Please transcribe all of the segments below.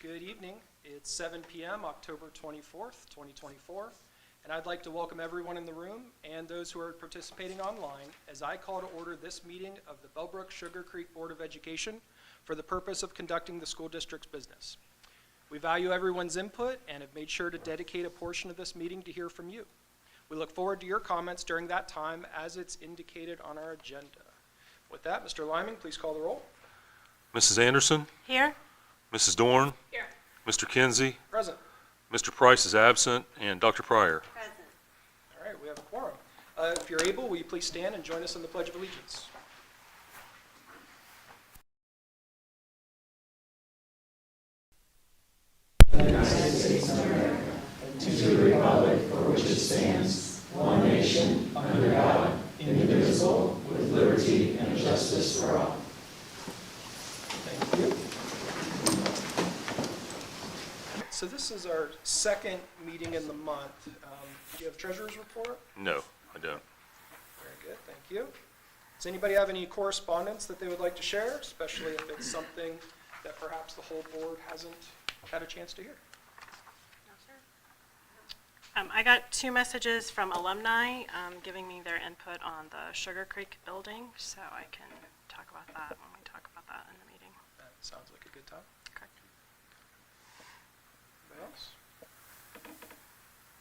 Good evening. It's 7 p.m., October 24th, 2024, and I'd like to welcome everyone in the room and those who are participating online as I call to order this meeting of the Bellbrook-Sugarcreek Board of Education for the purpose of conducting the school district's business. We value everyone's input and have made sure to dedicate a portion of this meeting to hear from you. We look forward to your comments during that time as it's indicated on our agenda. With that, Mr. Lyman, please call the roll. Mrs. Anderson? Here. Mrs. Dorn? Here. Mr. Kinsey? Present. Mr. Price is absent, and Dr. Pryor. Present. All right, we have a quorum. If you're able, will you please stand and join us in the Pledge of Allegiance? United States of America, and to the republic for which it stands, one nation, under God, indivisible, with liberty and justice for all. Thank you. So this is our second meeting in the month. Do you have treasurer's report? No, I don't. Very good, thank you. Does anybody have any correspondence that they would like to share, especially if it's something that perhaps the whole board hasn't had a chance to hear? I got 2 messages from alumni giving me their input on the Sugarcreek building, so I can talk about that when we talk about that in the meeting. That sounds like a good time. Correct. Anybody else?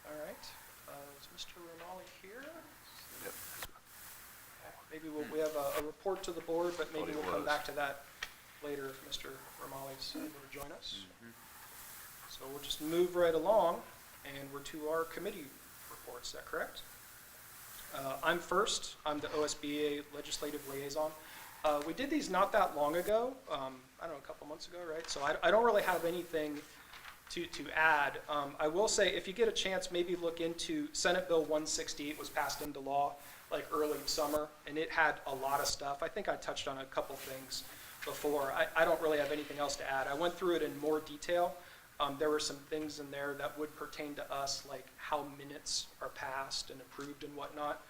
All right. Is Mr. Rinaldi here? Maybe we have a report to the board, but maybe we'll come back to that later if Mr. Rinaldi's able to join us. So we'll just move right along, and we're to our committee reports. Is that correct? I'm first. I'm the OSBA Legislative Liaison. We did these not that long ago, I don't know, a couple months ago, right? So I don't really have anything to add. I will say, if you get a chance, maybe look into Senate Bill 168 was passed into law like early summer, and it had a lot of stuff. I think I touched on a couple things before. I don't really have anything else to add. I went through it in more detail. There were some things in there that would pertain to us, like how minutes are passed and approved and whatnot.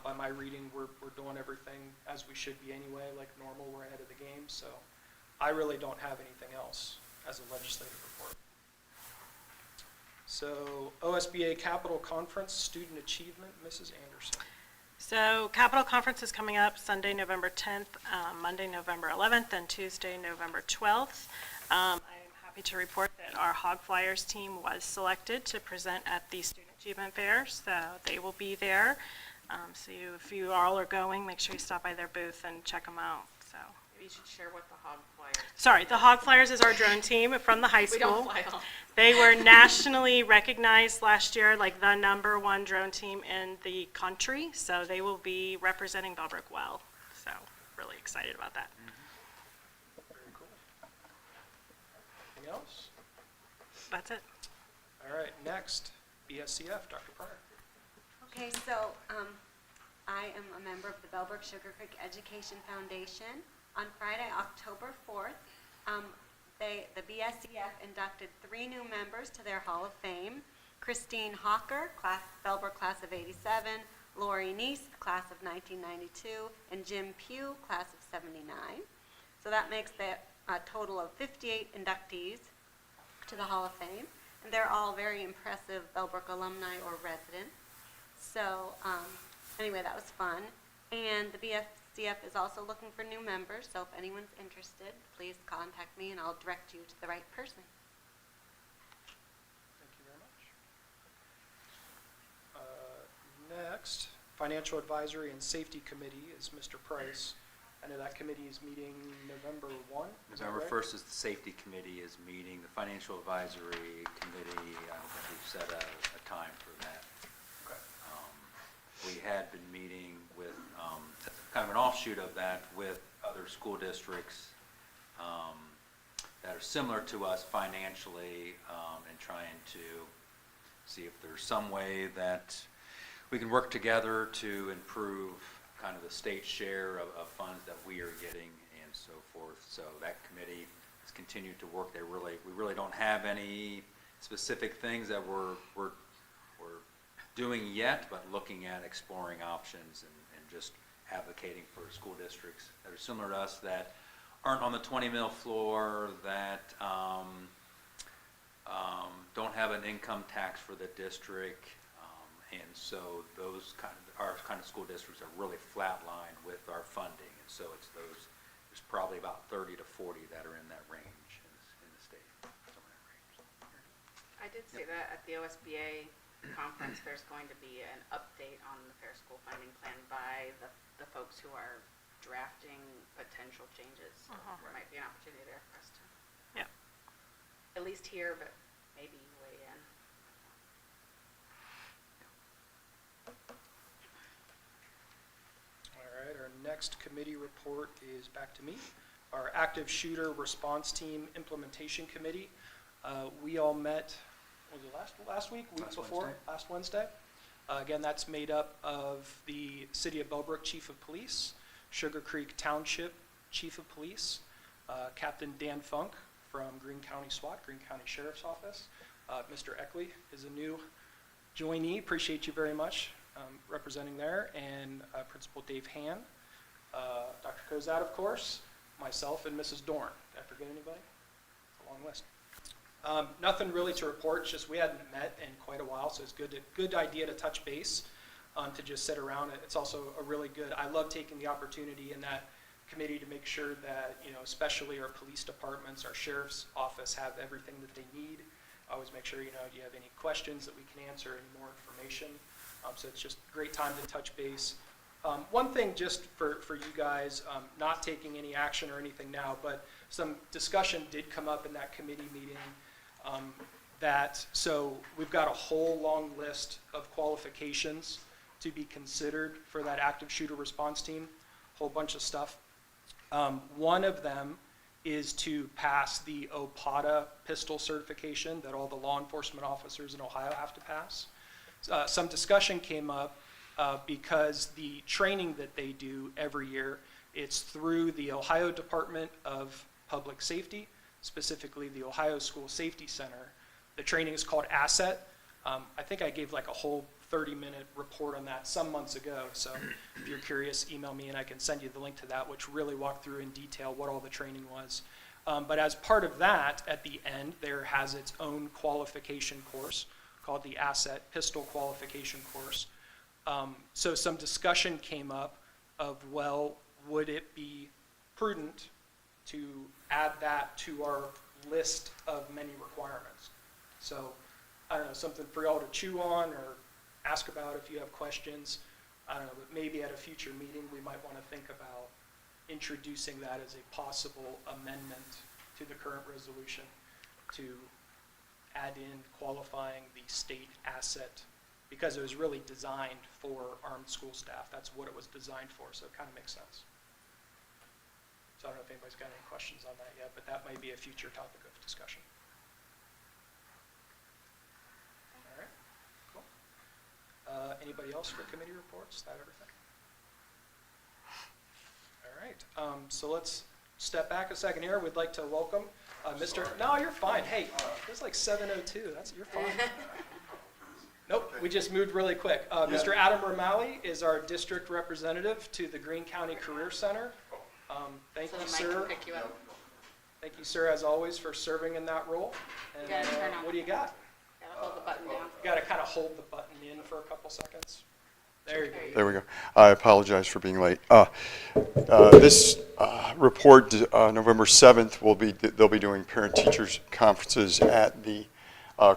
By my reading, we're doing everything as we should be anyway, like normal, we're ahead of the game. So I really don't have anything else as a legislative report. So OSBA Capital Conference, Student Achievement, Mrs. Anderson. So Capital Conference is coming up Sunday, November 10th, Monday, November 11th, and Tuesday, November 12th. I'm happy to report that our Hog Flyers team was selected to present at the Student Achievement Fair, so they will be there. So if you all are going, make sure you stop by their booth and check them out. So You should share what the Hog Flyers. sorry, the Hog Flyers is our drone team from the high We school. don't fly them. They were nationally recognized last year, like the #1 drone team in the country. So they will be representing Bellbrook well. So really excited about that. Very cool. Anything else? That's it. All right, next, BSCF, Dr. Pryor. Okay, so I am a member of the Bellbrook-Sugarcreek Education Foundation. On Friday, October 4th, the BSCF inducted 3 new members to their Hall of Fame. Christine Hawker, Bellbrook class of '87, Lori Neese, class of 1992, and Jim Pugh, class of '79. So that makes a total of 58 inductees to the Hall of Fame, and they're all very impressive Bellbrook alumni or residents. So anyway, that was fun. And the BSCF is also looking for new members, so if anyone's interested, please contact me and I'll direct you to the right person. Thank you very much. Next, Financial Advisory and Safety Committee is Mr. Price. I know that committee is meeting November 1. Is that November right? 1st is the Safety Committee is meeting. The Financial Advisory Committee, I don't think we've set a time for that. Okay. We had been meeting with, kind of an offshoot of that, with other school districts that are similar to us financially, and trying to see if there's some way that we can work together to improve kind of the state share of funds that we are getting and so forth. So that committee has continued to work. We really don't have any specific things that we're doing yet, but looking at exploring options and just advocating for school districts that are similar to us, that aren't on the 20 mil floor, that don't have an income tax for the district, and so those our kind of school districts are really flatlined with our funding, and so it's those. There's probably about 30 to 40 that are in that range in the state. Somewhere in that range. I did see that at the OSBA conference, there's going to be an update on the Fair School Funding Plan by the folks who are drafting potential changes. So there might be an opportunity there for us to at least hear, but maybe weigh in. All right, our next committee report is back to me. Our Active Shooter Response Team Implementation Committee. We all met, was it last week? Week Last before? Wednesday. Last Wednesday. Again, that's made up of the City of Bellbrook Chief of Police, Sugar Creek Township Chief of Police, Captain Dan Funk from Greene County SWAT, Greene County Sheriff's Office. Mr. Eckley is a new joinee. Appreciate you very much representing there. And Principal Dave Hann, Dr. Kozat, of course, myself, and Mrs. Dorn. Did I forget anybody? It's a long list. Nothing really to report. It's just we hadn't met in quite a while, so it's good idea to touch base, to just sit around. It's also a really good. I love taking the opportunity in that committee to make sure that, you know, especially our police departments, our sheriff's office have everything that they need. I always make sure, you know, do you have any questions that we can answer, any more information? So it's just a great time to touch base. One thing just for you guys, not taking any action or anything now, but some discussion did come up in that committee meeting. So we've got a whole long list of qualifications to be considered for that active shooter response team, whole bunch of stuff. One of them is to pass the OPATA pistol certification that all the law enforcement officers in Ohio have to pass. Some discussion came up because the training that they do every year, it's through the Ohio Department of Public Safety, specifically the Ohio School Safety Center. The training is called ASSET. I think I gave like a whole 30-minute report on that some months ago, so if you're curious, email me and I can send you the link to that, which really walked through in detail what all the training was. But as part of that, at the end, there has its own qualification course called the ASSET Pistol Qualification Course. So some discussion came up of, well, would it be prudent to add that to our list of many requirements? So, I don't know, something for y'all to chew on or ask about if you have questions. I don't know, but maybe at a future meeting, we might want to think about introducing that as a possible amendment to the current resolution to add in qualifying the state asset, because it was really designed for armed school staff. That's what it was designed for, so it kind of makes sense. So I don't know if anybody's got any questions on that yet, but that might be a future topic of discussion. All right, cool. Anybody else for committee reports? Is that everything? All right, so let's step back a second here. We'd like to welcome Mr. No, you're fine. Hey, it's like 7:02. You're fine. Nope, we just moved really quick. Mr. Adam Romali is our district representative to the Greene County Career Center. Thank you, sir. Pick you up. Thank you, sir, as always, for serving in that role. And You gotta turn on what do you got? Gotta hold the button down. You got to kind of hold the button in for a couple seconds. There you go. There we go. I apologize for being late. This report, November 7th, they'll be doing parent-teachers conferences at the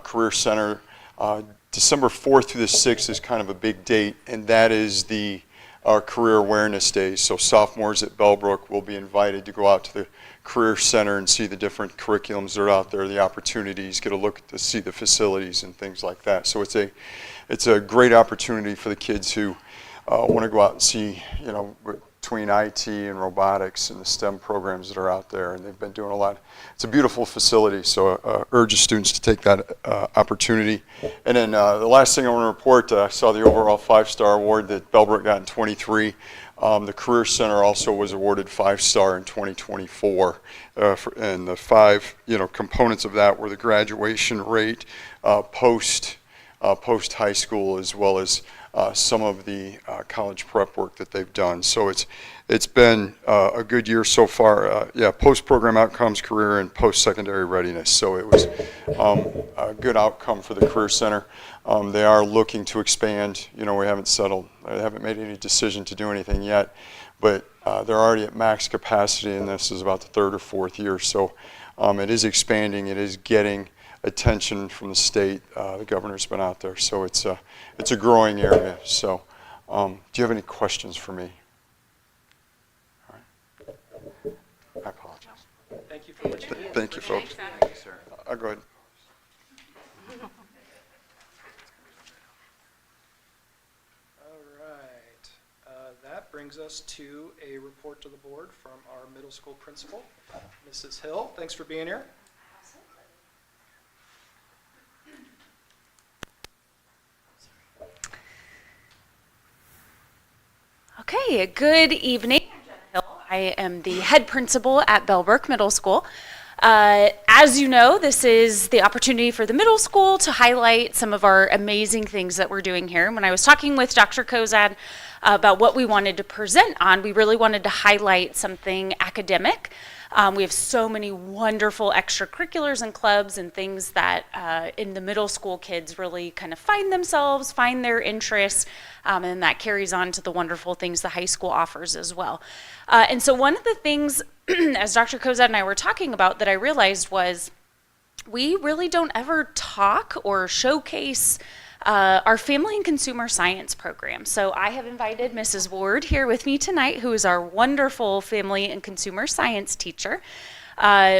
Career Center. December 4th through the 6th is kind of a big date, and that is the Career Awareness Days. So sophomores at Bellbrook will be invited to go out to the Career Center and see the different curriculums that are out there, the opportunities, get a look to see the facilities and things like that. So it's a great opportunity for the kids who want to go out and see, you know, between IT and robotics and the STEM programs that are out there, and they've been doing a lot. It's a beautiful facility, so urge the students to take that opportunity. And then the last thing I want to report, I saw the overall 5-star award that Bellbrook got in 23. The Career Center also was awarded 5-star in 2024, and the 5 components of that were the graduation rate, post high school, as well as some of the college prep work that they've done. So it's been a good year so far. Yeah, post-program outcomes, career, and post-secondary readiness. So it was a good outcome for the Career Center. They are looking to expand. We haven't settled. I haven't made any decision to do anything yet, but they're already at max capacity, and this is about the third or fourth year. So it is expanding. It is getting attention from the state. The governor's been out there, so it's a growing area. So, do you have any questions for me? All right. I apologize. Thank you for what you did. Thank you, folks. Thank you, sir. I'll go ahead. All right. That brings us to a report to the board from our middle school principal, Mrs. Hill. Thanks for being here. Okay, good evening. I'm Jenna Hill. I am the head principal at Bellbrook Middle School. As you know, this is the opportunity for the middle school to highlight some of our amazing things that we're doing here. When I was talking with Dr. Kozad about what we wanted to present on, we really wanted to highlight something academic. We have so many wonderful extracurriculars and clubs and things that in the middle school kids really kind of find themselves, find their interests, and that carries on to the wonderful things the high school offers as well. And so one of the things, as Dr. Kozad and I were talking about, that I realized was we really don't ever talk or showcase our family and consumer science program. So I have invited Mrs. Ward here with me tonight, who is our wonderful family and consumer science teacher.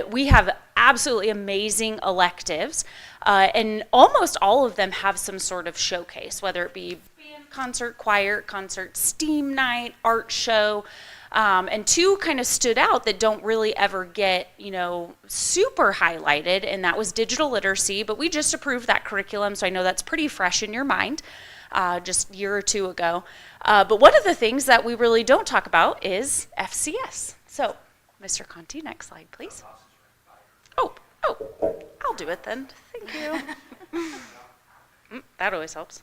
We have absolutely amazing electives, and almost all of them have some sort of showcase, whether it be band, concert, choir, concert, STEAM night, art show. And two kind of stood out that don't really ever get, super highlighted, and that was digital literacy, but we just approved that curriculum, so I know that's pretty fresh in your mind, just a year or two ago. But one of the things that we really don't talk about is FCS. So, Mr. Conti, next slide, please. Oh, I'll do it then. Thank you. That always helps.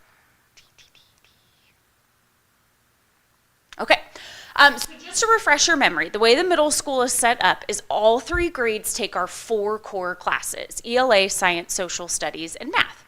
Okay. So just to refresh your memory, the way the middle school is set up is all 3 grades take our 4 core classes: ELA, Science, Social Studies, and Math.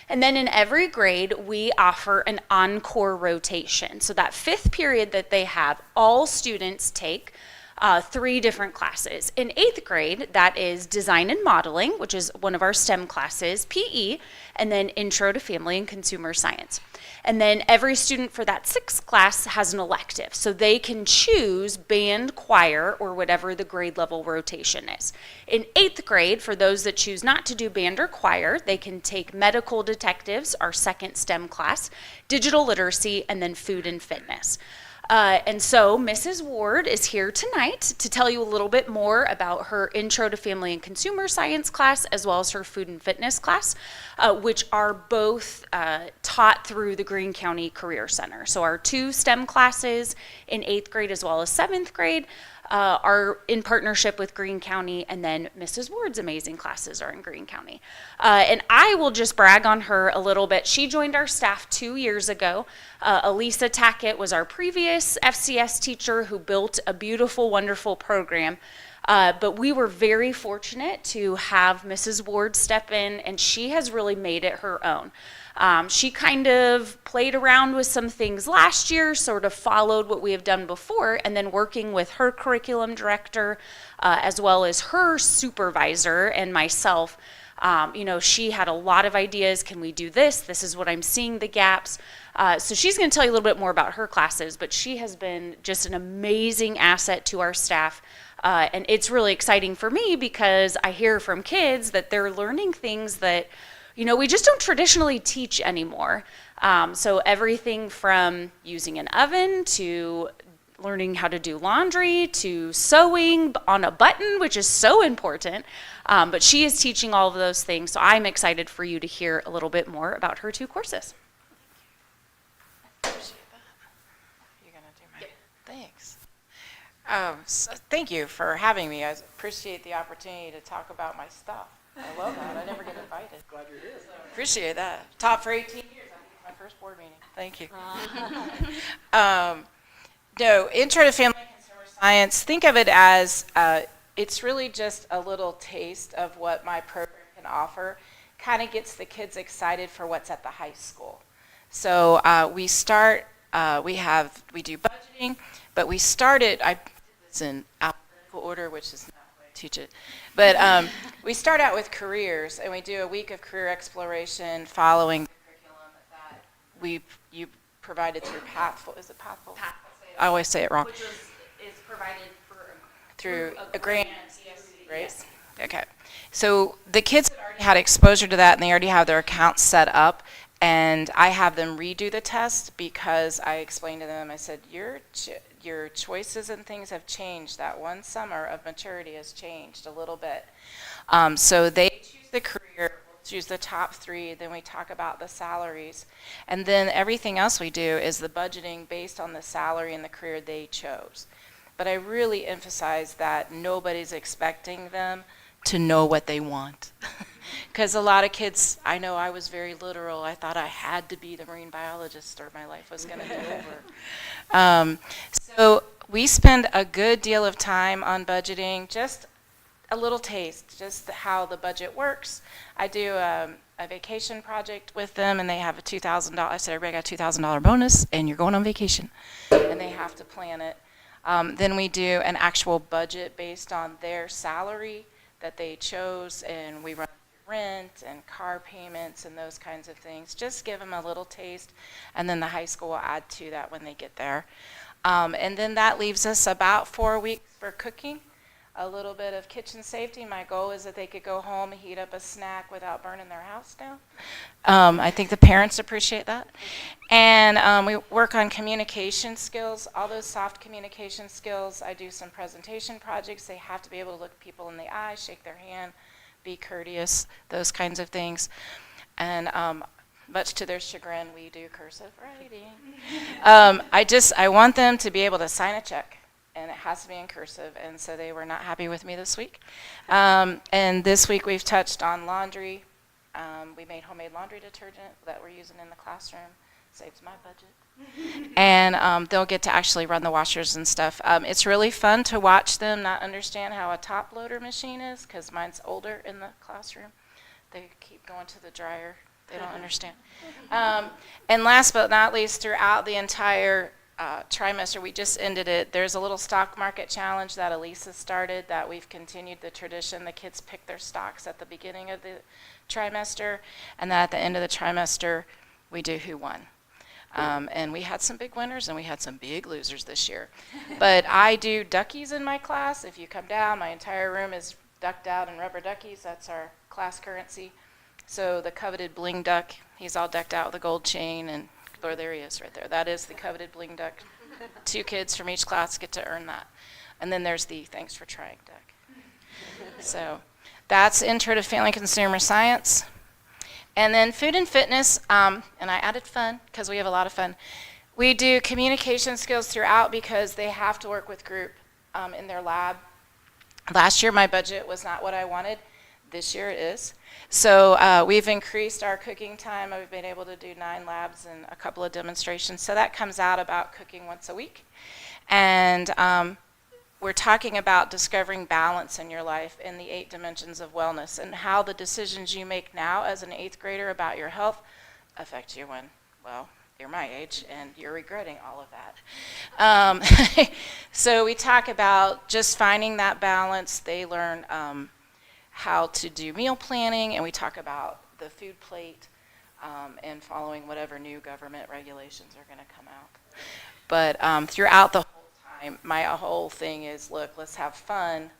And then in every grade, we offer an encore rotation. So that 5th period that they have, all students take 3 different classes. In 8th grade, that is Design and Modeling, which is one of our STEM classes, PE, and then Intro to Family and Consumer Science. And then every student for that 6th class has an elective, so they can choose band, choir, or whatever the grade level rotation is. In 8th grade, for those that choose not to do band or choir, they can take Medical Detectives, our 2nd STEM class, Digital Literacy, and then Food and Fitness. And so Mrs. Ward is here tonight to tell you a little bit more about her Intro to Family and Consumer Science class, as well as her Food and Fitness class, which are both taught through the Greene County Career Center. So our 2 STEM classes in 8th grade as well as 7th grade are in partnership with Greene County, and then Mrs. Ward's amazing classes are in Greene County. And I will just brag on her a little bit. She joined our staff 2 years ago. Elisa Tackett was our previous FCS teacher who built a beautiful, wonderful program. But we were very fortunate to have Mrs. Ward step in, and she has really made it her own. She kind of played around with some things last year, sort of followed what we have done before, and then working with her curriculum director, as well as her supervisor and myself, she had a lot of ideas. Can we do this? This is what I'm seeing the gaps. So she's going to tell you a little bit more about her classes, but she has been just an amazing asset to our staff. And it's really exciting for me because I hear from kids that they're learning things that, we just don't traditionally teach anymore. So everything from using an oven to learning how to do laundry to sewing on a button, which is so important. But she is teaching all of those things. So I'm excited for you to hear a little bit more about her 2 courses. Appreciate that. You're gonna do my thanks. So thank you for having me. I appreciate the opportunity to talk about my stuff. I love that. I never get invited. Glad you're here. Appreciate that. Taught for 18 years. I think it's my first board meeting. Thank you. No, Intro to Family and Consumer Science, think of it as it's really just a little taste of what my program can offer. Kind of gets the kids excited for what's at the high school. So we do budgeting, but we started, I did this in alphabetical order, which is not the way I teach it. But we start out with careers, and we do a week of career exploration following the curriculum that you provided through Pathful. Is it Pathful? I always say it wrong. Which is provided Through a grant, right? Okay. So the kids had already had exposure to that, and they already have their accounts set up. And I have them redo the test because I explained to them, I said, your choices and things have changed. That one summer of maturity has changed a little bit. So they choose the career, we'll choose the top 3, then we talk about the salaries. And then everything else we do is the budgeting based on the salary and the career they chose. But I really emphasize that nobody's expecting them to know what they want. Because a lot of kids, I know I was very literal. I thought I had to be the marine biologist or my life was going to be over. So we spend a good deal of time on budgeting, just a little taste, just how the budget works. I do a vacation project with them, and they have a $2,000. I said, everybody got a $2,000 bonus, and you're going on vacation. And they have to plan it. Then we do an actual budget based on their salary that they chose, and we run rent and car payments and those kinds of things. Just give them a little taste, and then the high school will add to that when they get there. And then that leaves us about 4 weeks for cooking, a little bit of kitchen safety. My goal is that they could go home and heat up a snack without burning their house down. I think the parents appreciate that. And we work on communication skills, all those soft communication skills. I do some presentation projects. They have to be able to look people in the eye, shake their hand, be courteous, those kinds of things. And much to their chagrin, we do cursive writing. I want them to be able to sign a check, and it has to be in cursive, and so they were not happy with me this week. And this week we've touched on laundry. We made homemade laundry detergent that we're using in the classroom. Saves my budget. And they'll get to actually run the washers and stuff. It's really fun to watch them not understand how a top loader machine is, because mine's older in the classroom. They keep going to the dryer. They don't understand. And last but not least, throughout the entire trimester, we just ended it. There's a little stock market challenge that Elisa started that we've continued the tradition. The kids pick their stocks at the beginning of the trimester, and then at the end of the trimester, we do who won. And we had some big winners and we had some big losers this year. But I do duckies in my class. If you come down, my entire room is ducked out in rubber duckies. That's our class currency. So the coveted bling duck, he's all decked out with a gold chain, and there he is right there. That is the coveted bling duck. 2 kids from each class get to earn that. And then there's the thanks for trying duck. So that's Intro to Family Consumer Science. And then food and fitness, and I added fun because we have a lot of fun. We do communication skills throughout because they have to work with group in their lab. Last year my budget was not what I wanted. This year it is. So we've increased our cooking time. We've been able to do 9 labs and a couple of demonstrations. So that comes out about cooking once a week. And we're talking about discovering balance in your life in the 8 dimensions of wellness, and how the decisions you make now as an 8th grader about your health affect you when, well, you're my age and you're regretting all of that. So we talk about just finding that balance. They learn how to do meal planning, and we talk about the food plate and following whatever new government regulations are going to come out. But throughout the my whole thing is, look, let's have fun,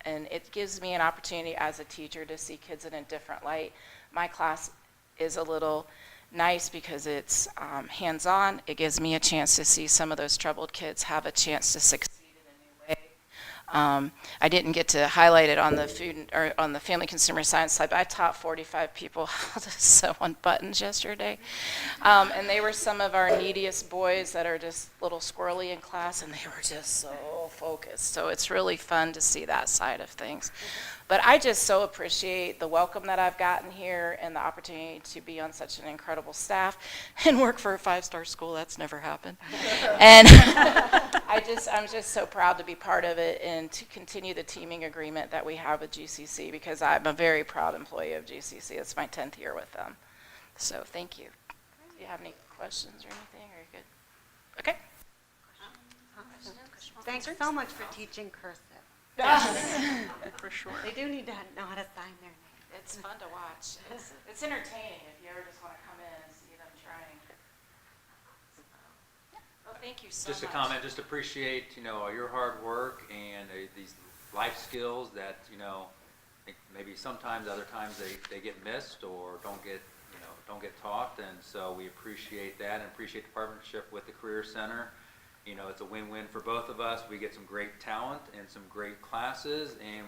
and it gives me an opportunity as a teacher to see kids in a different light. My class is a little nice because it's hands-on. It gives me a chance to see some of those troubled kids have a chance to succeed in a new I didn't get to highlight it on the food or on the family consumer science side, but I taught 45 people how to sew on buttons yesterday. And they were some of our neediest boys that are just little squirrely in class, and they were just so focused. So it's really fun to see that side of things. But I just so appreciate the welcome that I've gotten here and the opportunity to be on such an incredible staff and work for a 5-star school. That's never happened. And I'm just so proud to be part of it and to continue the teaming agreement that we have with GCC, because I'm a very proud employee of GCC. It's my 10th year with them. So thank you. Do you have any questions or anything? Are you good? Okay. Thanks so much for teaching cursive. For sure. They do need to know how to sign their name. It's fun to watch. It's entertaining if you ever just want to come in and see them trying. Well, thank you so much. Just a comment, just appreciate, all your hard work and these life skills that, maybe sometimes, other times they get missed or don't get taught. And so we appreciate that and appreciate the partnership with the Career Center. It's a win-win for both of us. We get some great talent and some great classes, and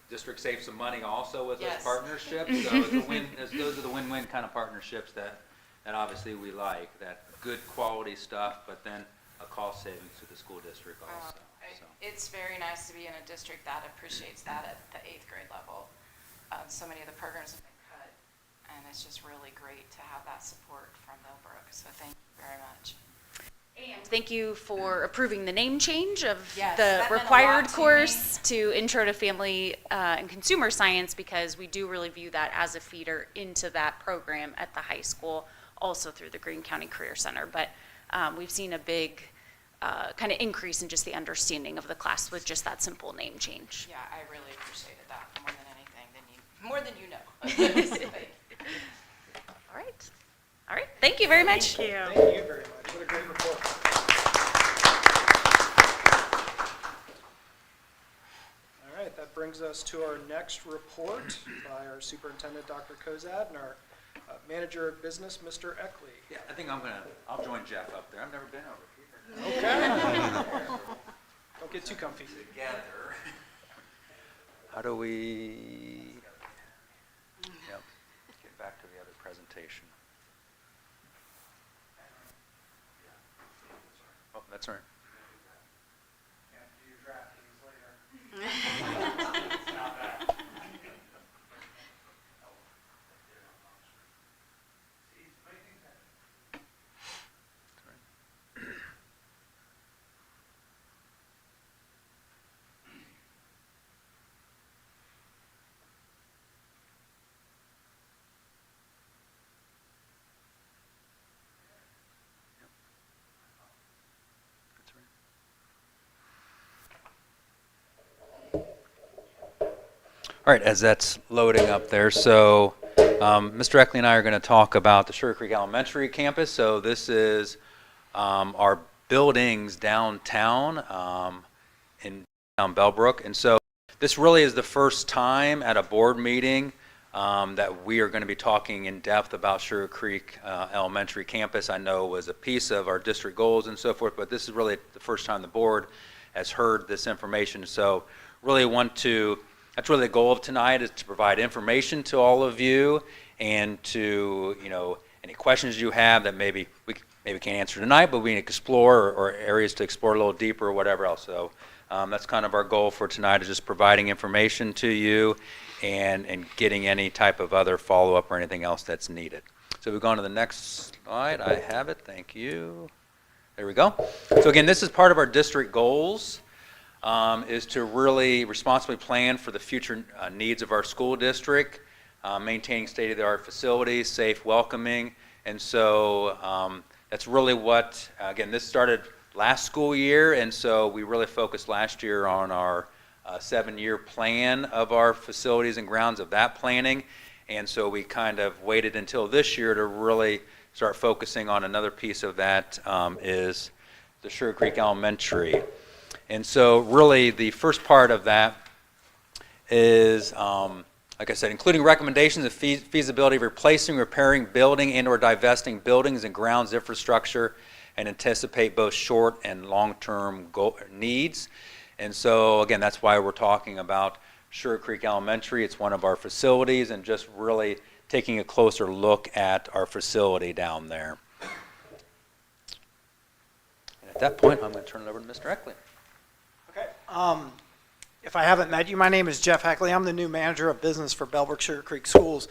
district saves some money also with those partnerships. So it's a win. Those are the win-win kind of partnerships that obviously we like. That good quality stuff, but then a cost savings to the school district also. It's very nice to be in a district that appreciates that at the 8th grade level. So many of the programs have been cut, and it's just really great to have that support from Bellbrook. So thank you very much. And thank you for approving the name change of Yes, the that meant a required lot to course to Intro to Family and Consumer Science, because we do really view that as a feeder into that program at the high school, also through the Greene County Career Center. But we've seen a big kind of increase in just the understanding of the class with just that simple name change. Yeah, I really appreciated that more than anything. More than you know. All right. Thank you very much. Thank you. Thank you very much. What a great report. All right, that brings us to our next report by our Superintendent, Dr. Kozad, and our Manager of Business, Mr. Eckley. Yeah, I think I'll join Jeff up there. I've never been over here. Okay. Don't get too comfy. Together. How do we get back to the other presentation? Oh, that's all right. All right, as that's loading up there, so Mr. Eckley and I are going to talk about the Sugar Creek Elementary campus. So this is our buildings downtown in Bellbrook. And so this really is the first time at a board meeting that we are going to be talking in depth about Sugar Creek Elementary campus. I know it was a piece of our district goals and so forth, but this is really the first time the board has heard this information. So really that's really the goal of tonight, is to provide information to all of you, and to, any questions you have that maybe we can't answer tonight, but we can explore, or areas to explore a little deeper, or whatever else. So that's kind of our goal for tonight, is just providing information to you and getting any type of other follow-up or anything else that's needed. So we've gone to the next slide. I have it. Thank you. There we go. So again, this is part of our district goals. Is to really responsibly plan for the future needs of our school district, maintaining state-of-the-art facilities, safe, welcoming. And so that's really what, again, this started last school year, and so we really focused last year on our 7-year plan of our facilities and grounds of that planning. And so we kind of waited until this year to really start focusing on another piece of that, is the Sugar Creek Elementary. And so really the first part of that is, like I said, including recommendations of feasibility of replacing, repairing, building, and or divesting buildings and grounds infrastructure, and anticipate both short and long-term needs. And so, again, that's why we're talking about Sugar Creek Elementary. It's one of our facilities, and just really taking a closer look at our facility down there. And at that point, I'm going to turn it over to Mr. Eckley. Okay. If I haven't met you, my name is Jeff Heckley. I'm the new manager of business for Bellbrook-Sugarcreek Schools.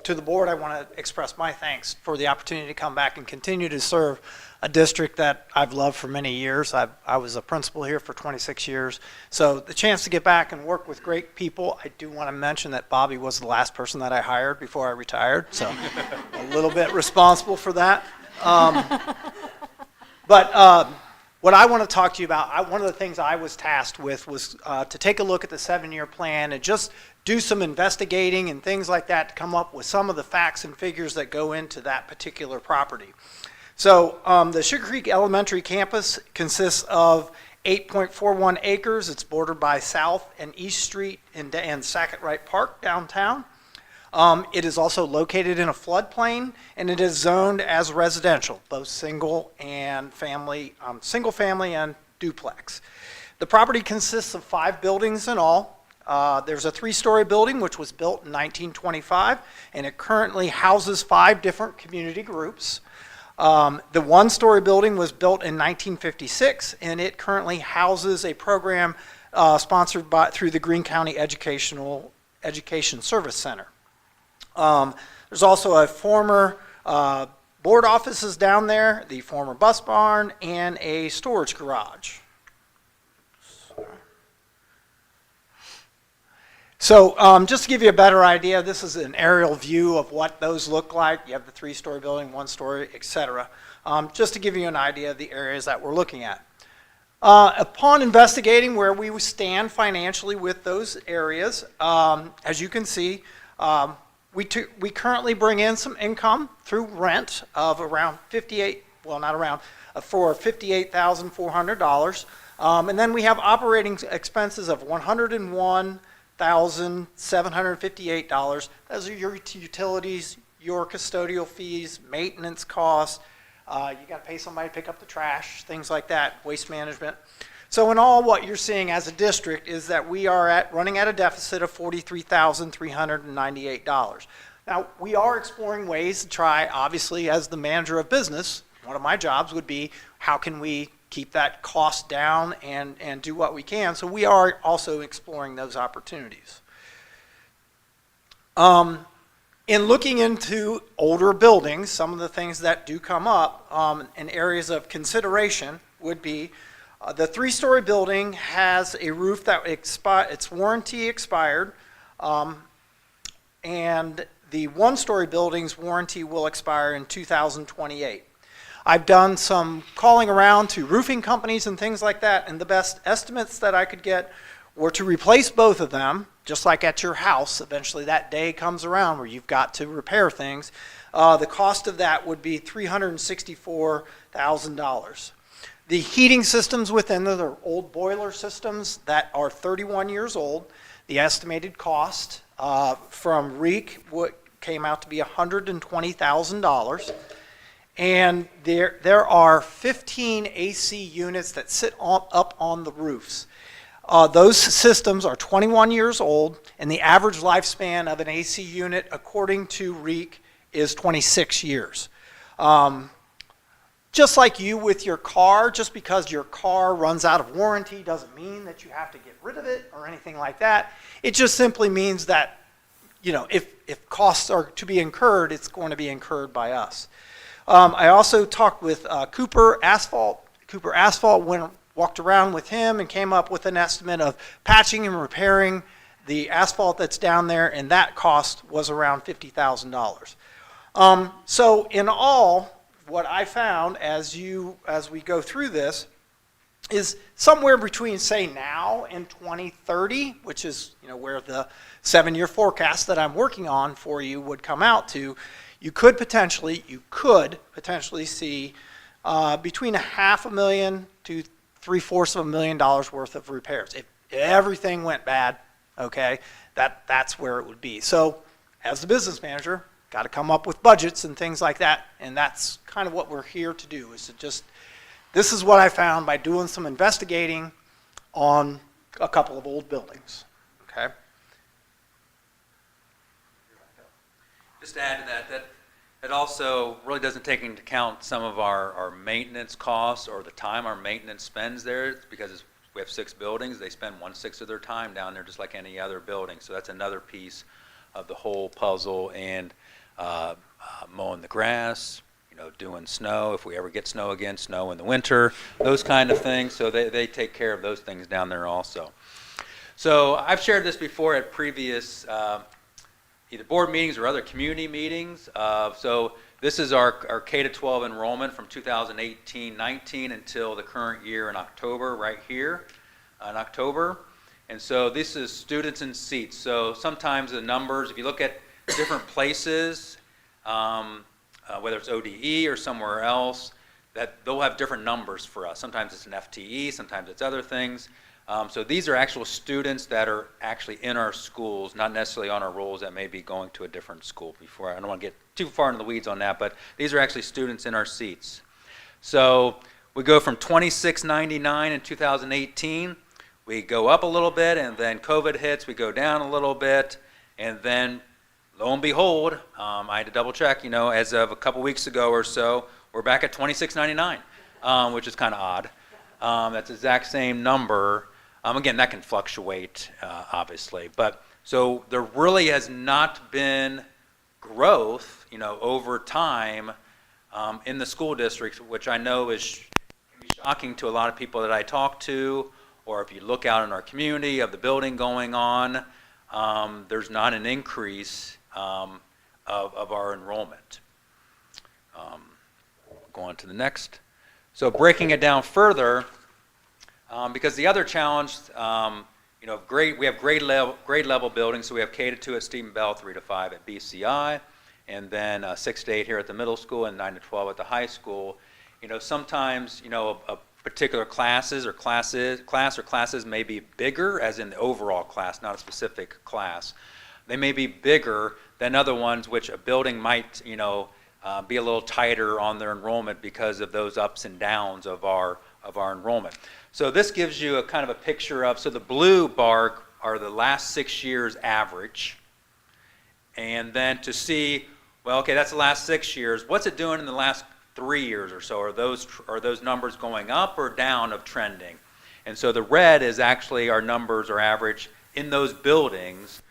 To the board, I want to express my thanks for the opportunity to come back and continue to serve a district that I've loved for many years. I was a principal here for 26 years. So the chance to get back and work with great people, I do want to mention that Bobby was the last person that I hired before I retired. So a little bit responsible for that. What I want to talk to you about, one of the things I was tasked with was to take a look at the 7-year plan and just do some investigating and things like that to come up with some of the facts and figures that go into that particular property. So the Sugar Creek Elementary campus consists of 8.41 acres. It's bordered by South and East Street and Sackett Wright Park downtown. It is also located in a floodplain, and it is zoned as residential, both single family and duplex. The property consists of 5 buildings in all. There's a 3-story building which was built in 1925, and it currently houses 5 different community groups. The 1-story building was built in 1956, and it currently houses a program sponsored through the Greene County Education Service Center. There's also a former board offices down there, the former bus barn, and a storage garage. So just to give you a better idea, this is an aerial view of what those look like. You have the 3-story building, 1-story, etc. Just to give you an idea of the areas that we're looking at. Upon investigating where we stand financially with those areas, as you can see, we currently bring in some income through rent of around $58,400. And then we have operating expenses of $101,758. Those are your utilities, your custodial fees, maintenance costs. You got to pay somebody to pick up the trash, things like that, waste management. So in all, what you're seeing as a district is that we are running at a deficit of $43,398. Now, we are exploring ways to try, obviously, as the manager of business, one of my jobs would be how can we keep that cost down and do what we can. So we are also exploring those opportunities. In looking into older buildings, some of the things that do come up in areas of consideration would be the 3-story building has a roof that its warranty expired, and the 1-story building's warranty will expire in 2028. I've done some calling around to roofing companies and things like that, and the best estimates that I could get were to replace both of them, just like at your house. Eventually that day comes around where you've got to repair things. The cost of that would be $364,000. The heating systems within them are old boiler systems that are 31 years old. The estimated cost from REAK came out to be $120,000. And there are 15 AC units that sit up on the roofs. Those systems are 21 years old, and the average lifespan of an AC unit, according to REAK, is 26 years. Just like you with your car, just because your car runs out of warranty doesn't mean that you have to get rid of it or anything like that. It just simply means that, if costs are to be incurred, it's going to be incurred by us. I also talked with Cooper Asphalt. Cooper Asphalt walked around with him and came up with an estimate of patching and repairing the asphalt that's down there, and that cost was around $50,000. So in all, what I found as we go through this is somewhere between, say, now and 2030, which is where the 7-year forecast that I'm working on for you would come out to. You could potentially see between $500,000 to $750,000 worth of repairs. If everything went bad, okay, that's where it would be. So as the business manager, got to come up with budgets and things like that, and that's kind of what we're here to do, is to just, this is what I found by doing some investigating, on a couple of old buildings. Okay? Just to add to that, it also really doesn't take into account some of our maintenance costs or the time our maintenance spends there, because we have 6 buildings. They spend 1/6 of their time down there just like any other building. So that's another piece of the whole puzzle. And mowing the grass, doing snow, if we ever get snow again, snow in the winter, those kind of things. So they take care of those things down there also. So I've shared this before at previous either board meetings or other community meetings. So this is our K-12 enrollment from 2018-19 until the current year in October, right here in October. And so this is students and seats. So sometimes the numbers, if you look at different places, whether it's ODE or somewhere else, that they'll have different numbers for us. Sometimes it's an FTE, sometimes it's other things. So these are actual students that are actually in our schools, not necessarily on our rolls that may be going to a different school before. I don't want to get too far into the weeds on that, but these are actually students in our seats. So we go from $26.99 in 2018, we go up a little bit, and then COVID hits, we go down a little bit, and then lo and behold, I had to double check, as of a couple weeks ago or so, we're back at $26.99, which is kind of odd. That's the exact same number. Again, that can fluctuate, obviously. But so there really has not been growth, over time in the school districts, which I know is shocking to a lot of people that I talk to, or if you look out in our community of the building going on, there's not an increase of our enrollment. Go on to the next. So breaking it down further, because the other challenge, we have grade level buildings, so we have K-2 at Stephen Bell, 3 to 5 at BCI, and then 6 to 8 here at the middle school and 9 to 12 at the high school. Sometimes, a particular classes may be bigger, as in the overall class, not a specific class. They may be bigger than other ones, which a building might, be a little tighter on their enrollment because of those ups and downs of our enrollment. So this gives you a kind of a picture of, so the blue bar are the last 6 years average, and then to see, well, okay, that's the last 6 years. What's it doing in the last 3 years or so? Are those numbers going up or down of trending? And so the red is actually our numbers are average in those buildings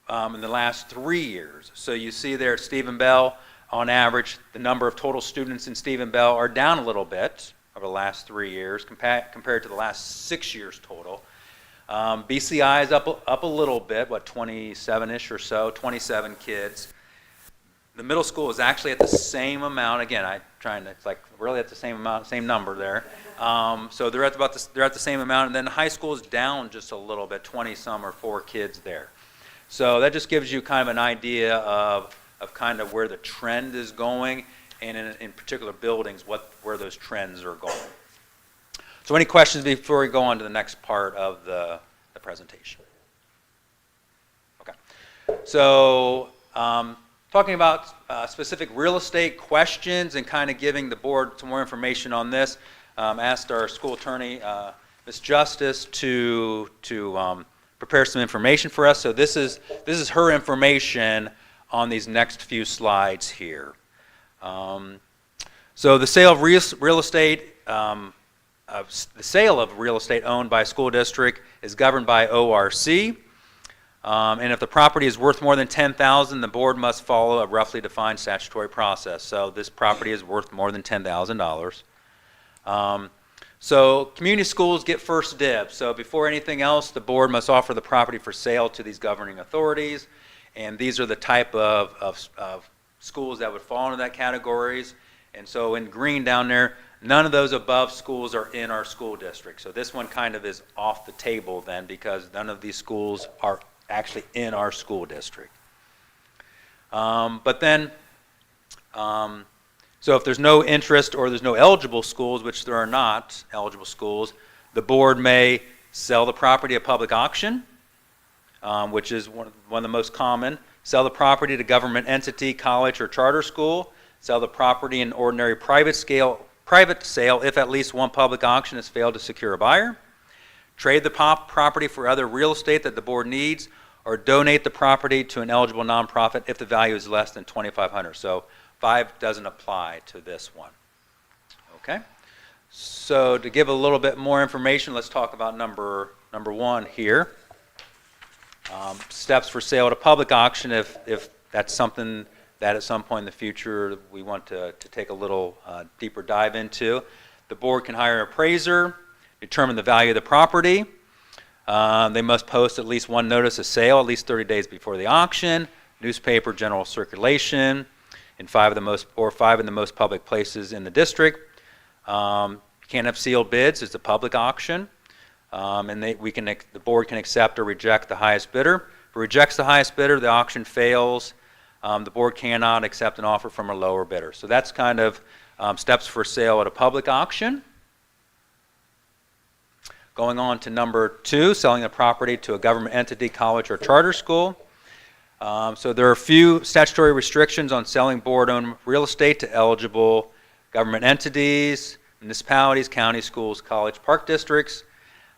in the last 3 years. So you see there at Stephen Bell, on average, the number of total students in Stephen Bell are down a little bit over the last 3 years compared to the last 6 years total. BCI is up a little bit, 27-ish or so, 27 kids. The middle school is actually at the same amount. Again, it's like really at the same amount, same number there. So they're at the same amount, and then high school is down just a little bit, 20-some or 4 kids there. So that just gives you kind of an idea of kind of where the trend is going, and in particular buildings, where those trends are going. So any questions before we go on to the next part of the presentation? Okay. So talking about specific real estate questions and kind of giving the board some more information on this, asked our school attorney, Ms. Justice, to prepare some information for us. So this is her information on these next few slides here. So the sale of real estate, owned by a school district is governed by ORC. And if the property is worth more than $10,000, the board must follow a roughly defined statutory process. So this property is worth more than $10,000. So community schools get first dibs. So before anything else, the board must offer the property for sale to these governing authorities. And these are the type of schools that would fall into that categories. And so in green down there, none of those above schools are in our school district. So this one kind of is off the table then, because none of these schools are actually in our school district. But then, so if there's no interest or there's no eligible schools, which there are not eligible schools, the board may sell the property at public auction, which is one of the most common. Sell the property to government entity, college, or charter school. Sell the property in ordinary private sale if at least one public auction has failed to secure a buyer. trade the property for other real estate that the board needs, or donate the property to an eligible nonprofit if the value is less than $2,500. So 5 doesn't apply to this one. Okay? So to give a little bit more information, let's talk about number 1 here. Steps for sale at a public auction, if that's something that at some point in the future we want to take a little deeper dive into. The board can hire an appraiser, determine the value of the property. They must post at least one notice of sale at least 30 days before the auction, newspaper general circulation, in 5 of the most public places in the district. Can't have sealed bids. It's a public auction. And the board can accept or reject the highest bidder. If it rejects the highest bidder, the auction fails. The board cannot accept an offer from a lower bidder. So that's kind of steps for sale at a public auction. Going on to number 2, selling a property to a government entity, college, or charter school. So there are a few statutory restrictions on selling board-owned real estate to eligible government entities, municipalities, county schools, college, park districts.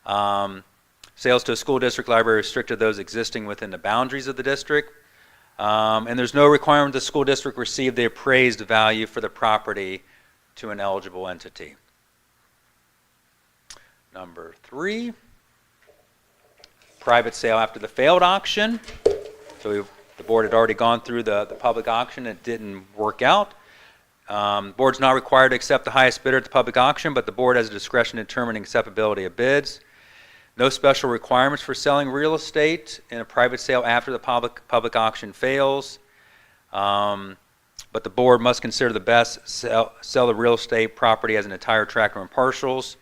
Sales to a school district library restricted to those existing within the boundaries of the district. And there's no requirement the school district receive the appraised value for the property to an eligible entity. Number 3, private sale after the failed auction. So the board had already gone through the public auction. It didn't work out. The board's not required to accept the highest bidder at the public auction, but the board has discretion in determining acceptability of bids. No special requirements for selling real estate in a private sale after the public auction fails. But the board must consider the best sell the real estate property as an entire tract or in partials,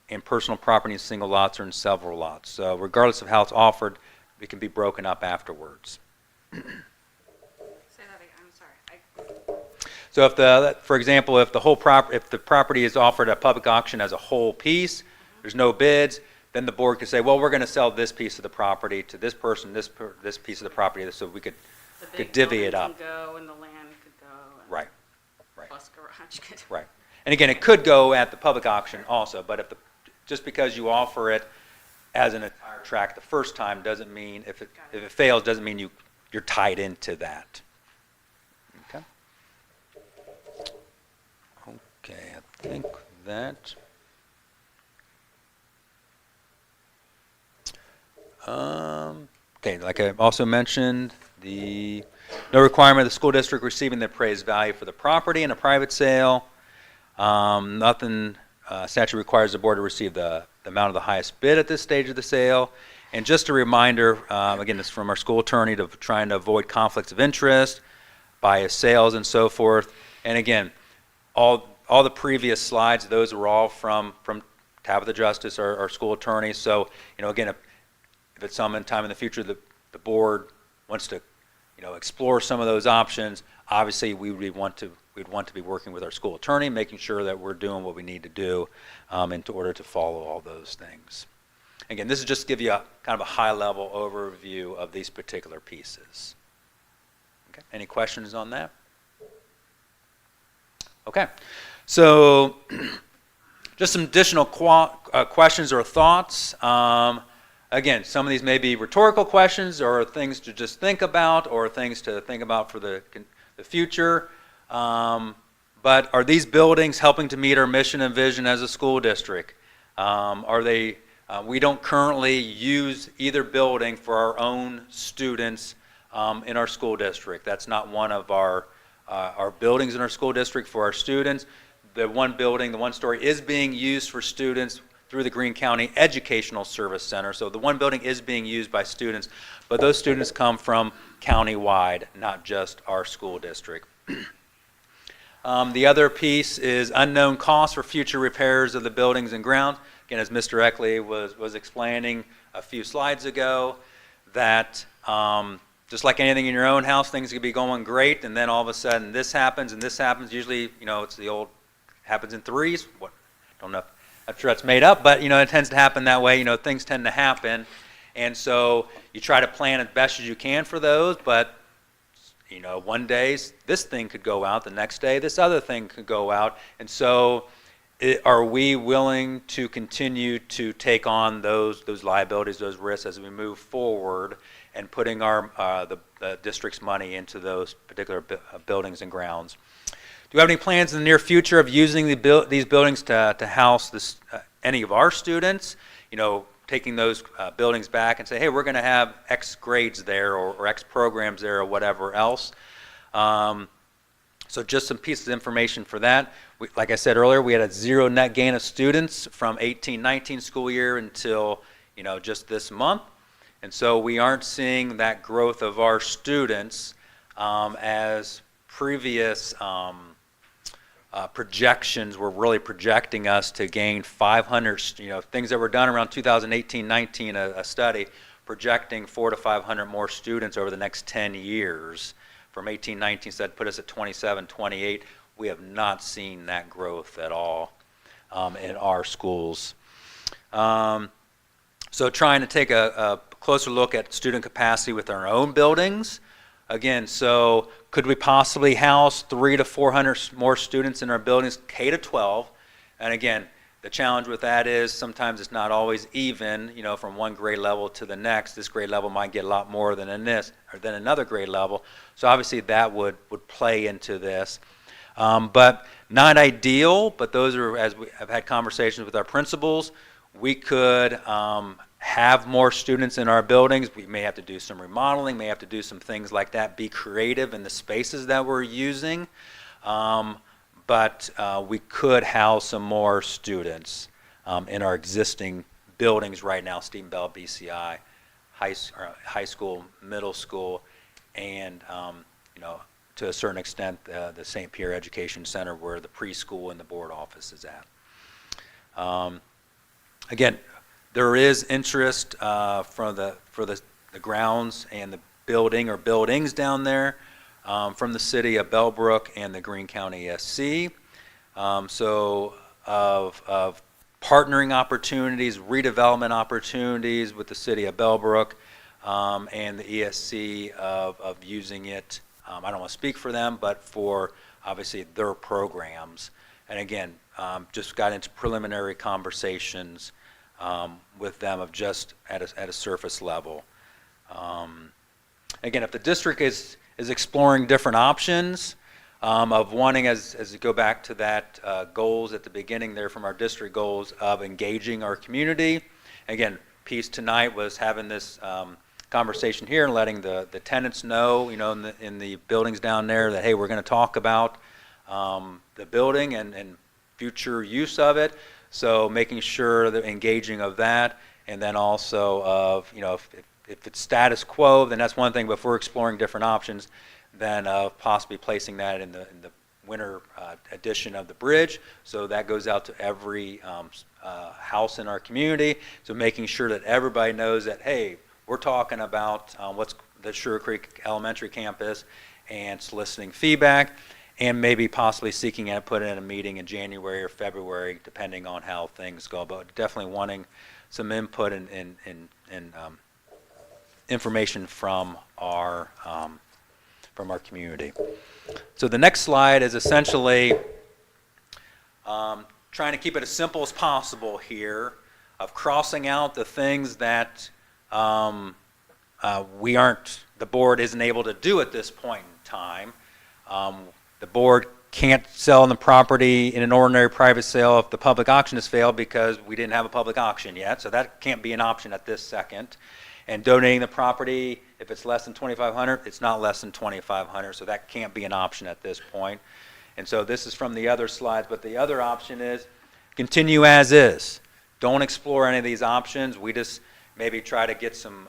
in personal property in single lots or in several lots. So regardless of how it's offered, it can be broken up afterwards. Say that again, I'm sorry. So for example, if the property is offered at public auction as a whole piece, there's no bids, then the board could say, well, we're going to sell this piece of the property to this person, this piece of the property, so we could divvy it up. The big building can go and the land could go. And Right. Plus garage could. Right. And again, it could go at the public auction also, but just because you offer it as an entire tract the first time doesn't mean, if it fails, doesn't mean you're tied into that. Okay. Okay, I think that. Okay, like I also mentioned, no requirement of the school district receiving the appraised value for the property in a private sale. Nothing statute requires the board to receive the amount of the highest bid at this stage of the sale. And just a reminder, again, this is from our school attorney, to trying to avoid conflicts of interest, bias sales, and so forth. And again, all the previous slides, those were all from Tabitha Justice, our school attorney. So, again, if at some time in the future the board wants to, explore some of those options, obviously we'd want to be working with our school attorney, making sure that we're doing what we need to do in order to follow all those things. Again, this is just to give you kind of a high-level overview of these particular pieces. Okay. Any questions on that? Okay. So just some additional questions or thoughts. Again, some of these may be rhetorical questions or things to just think about or things to think about for the future. But are these buildings helping to meet our mission and vision as a school district? We don't currently use either building for our own students in our school district. That's not one of our buildings in our school district for our students. The one building, the one story, is being used for students through the Greene County Educational Service Center. So the one building is being used by students, but those students come from countywide, not just our school district. The other piece is unknown costs for future repairs of the buildings and grounds. Again, as Mr. Eckley was explaining a few slides ago, that just like anything in your own house, things could be going great, and then all of a sudden this happens and this happens. Usually, it's the old happens in threes. Don't know. I'm sure that's made up, but it tends to happen that way. Things tend to happen, and so you try to plan as best as you can for those. But one day this thing could go out, the next day this other thing could go out, and so are we willing to continue to take on those liabilities, those risks as we move forward, and putting our the district's money into those particular buildings and grounds? Do we have any plans in the near future of using these buildings to house any of our students? Taking those buildings back and say, hey, we're going to have X grades there or X programs there or whatever else. So just some pieces of information for that. Like I said earlier, we had a zero net gain of students from 18-19 school year until just this month. And so we aren't seeing that growth of our students as previous projections were really projecting us to gain 500, things that were done around 2018-19, a study projecting 400 to 500 more students over the next 10 years. From 18-19 said put us at 27, 28. We have not seen that growth at all in our schools. So trying to take a closer look at student capacity with our own buildings. Again, so could we possibly house 300 to 400 more students in our buildings, K to 12? And again, the challenge with that is sometimes it's not always even, from one grade level to the next. This grade level might get a lot more than than another grade level. So obviously that would play into this. But not ideal, but those are, as we have had conversations with our principals, we could have more students in our buildings. We may have to do some remodeling, may have to do some things like that, be creative in the spaces that we're using. But we could house some more students in our existing buildings right now, Stephen Bell, BCI, high school, middle school, and to a certain extent the St. Pierre Education Center where the preschool and the board office is at. Again, there is interest for the grounds and the building or buildings down there from the city of Bellbrook and the Greene County ESC. So of partnering opportunities, redevelopment opportunities with the city of Bellbrook and the ESC of using it. I don't want to speak for them, but for obviously their programs. And again, just got into preliminary conversations with them of just at a surface level. Again, if the district is exploring different options of wanting, as you go back to that goals at the beginning there from our district goals of engaging our community. Again, piece tonight was having this conversation here and letting the tenants know, in the buildings down there that, hey, we're going to talk about the building and future use of it. So making sure that engaging of that, and then also of, if it's status quo, then that's one thing, but if we're exploring different options, then possibly placing that in the winter edition of the bridge. So that goes out to every house in our community. So making sure that everybody knows that, hey, we're talking about what's the Sugar Creek Elementary campus and soliciting feedback, and maybe possibly seeking input in a meeting in January or February, depending on how things go. But definitely wanting some input and information from our community. So the next slide is essentially trying to keep it as simple as possible here, of crossing out the things that the board isn't able to do at this point in time. The board can't sell the property in an ordinary private sale if the public auction has failed because we didn't have a public auction yet, so that can't be an option at this second. And donating the property, if it's less than $2,500, it's not less than $2,500, so that can't be an option at this point. And so this is from the other slides, but the other option is continue as is. Don't explore any of these options. We just maybe try to get some,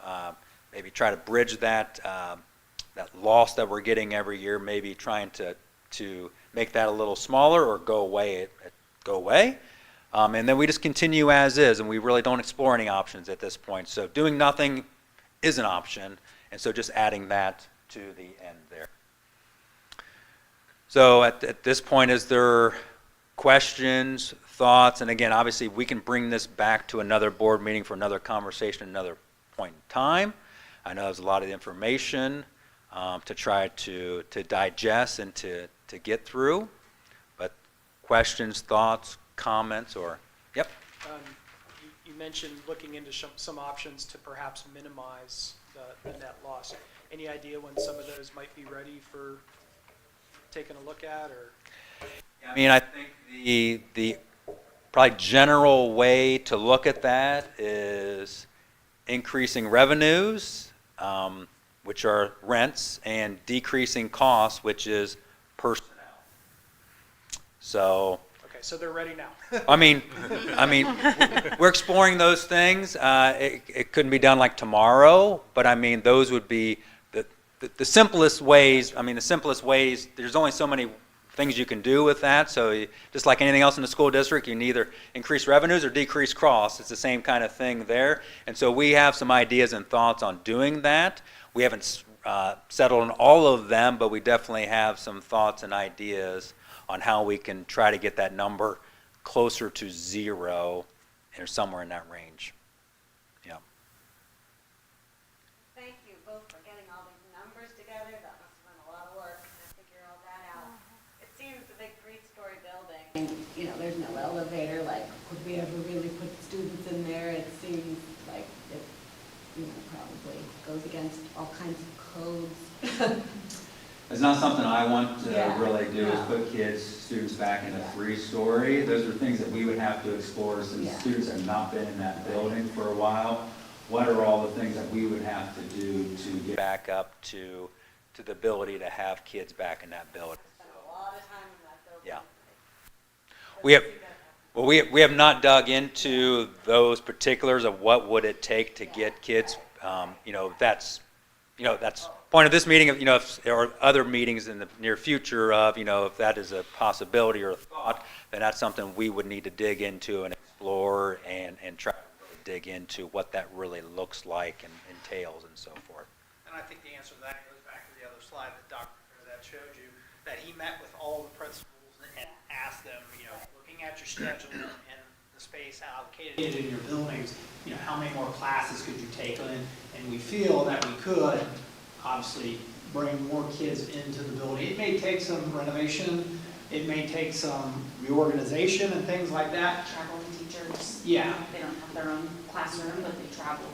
maybe try to bridge that that loss that we're getting every year, maybe trying to make that a little smaller or go away. And then we just continue as is, and we really don't explore any options at this point. So doing nothing is an option, and so just adding that to the end there. So at this point, is there questions, thoughts? And again, obviously, we can bring this back to another board meeting for another conversation, another point in time. I know there's a lot of information to try to digest and to get through. But questions, thoughts, comments or, yep. You mentioned looking into some options to perhaps minimize the net loss. Any idea when some of those might be ready for taking a look at, or? I mean, I think the probably general way to look at that is increasing revenues, which are rents, and decreasing costs, which is personnel. So, Okay, so they're ready now. I mean, we're exploring those things. It couldn't be done like tomorrow, but I mean, those would be the simplest ways. I mean, the simplest ways, there's only so many things you can do with that. So just like anything else in the school district, you can either increase revenues or decrease costs. It's the same kind of thing there. And so we have some ideas and thoughts on doing that. We haven't settled on all of them, but we definitely have some thoughts and ideas on how we can try to get that number closer to zero or somewhere in that range. Yeah. Thank you both for getting all these numbers together. That must have been a lot of work to figure all that out. It seems a big 3-story building. And, you know, there's no elevator, like, could we ever really put students in there? It seems like it, you know, probably goes against all kinds of codes. It's not something I want to Yeah, really do, is no. put students back in a Yeah. 3-story. Those are things that we would have to explore since Yeah. students have not been in that building for a while. What are all the things that we would have to do to get back up to the ability to have kids back in that building? Spent a lot of time in that building. Yeah. We have not dug into those particulars of what would it take to get kids, that's point of this meeting, or other meetings in the near future of, if that is a possibility or a thought, then that's something we would need to dig into and explore and try to really dig into what that really looks like and entails and so forth. And I think the answer to that goes back to the other slide that showed you, that he met with all the principals and asked them, looking at your schedule and the space allocated in your buildings, how many more classes could you take on? And we feel that we could, obviously, bring more kids into the building. It may take some renovation, it may take some reorganization and things like that. Traveling teachers. Yeah. They don't have their own classroom, but they travel.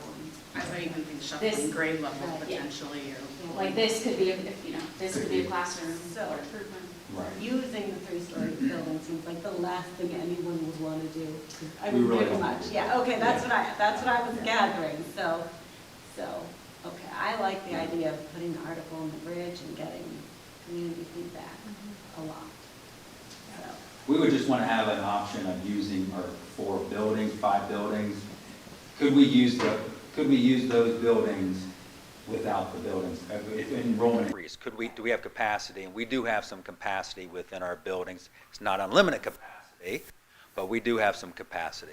I even think This- shuffling grade levels yeah. potentially, or. Like this could be, this could be a classroom So- or improvement. Right. Using the 3-story building seems like the last thing anyone would want to do. I We mean, really pretty don't. much. Yeah, okay, that's what I was gathering, so, okay, I like the idea of putting the article on the bridge and getting community feedback a lot. So, We would just want to have an option of using our 4 buildings, 5 buildings. Could we use those buildings without the buildings? If enrollment increase, do we have capacity? And we do have some capacity within our buildings. It's not unlimited capacity, but we do have some capacity.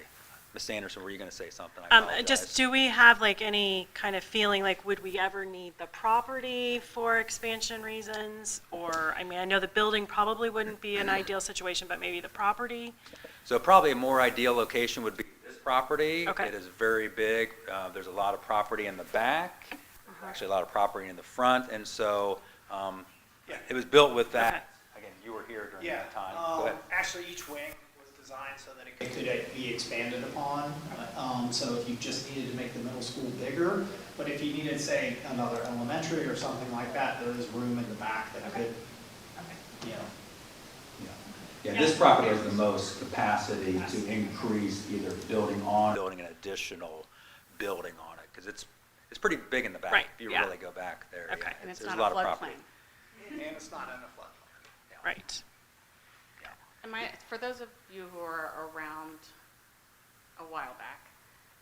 Ms. Anderson, were you going to say something? I apologize. Just, do we have like any kind of feeling, like, would we ever need the property for expansion reasons? Or, I mean, I know the building probably wouldn't be an ideal situation, but maybe the property? So probably a more ideal location would be this property. Okay. It is very big. There's a lot of property in the back, actually a lot of property in the front, and so it was built with that. Again, you were here during that time. Go ahead. Actually, each wing was designed so that it could be expanded upon. So if you just needed to make the middle school bigger, but if you needed, say, another elementary or something like that, there is room in the back that could, Yeah, this property has the most capacity to increase either building an additional building on it, because it's pretty big in the back. Right, If you yeah. really go back there. Okay. yeah, And it's there's not a lot a of property. floodplain. and it's not in a floodplain. Right. For those of you who are around a while back,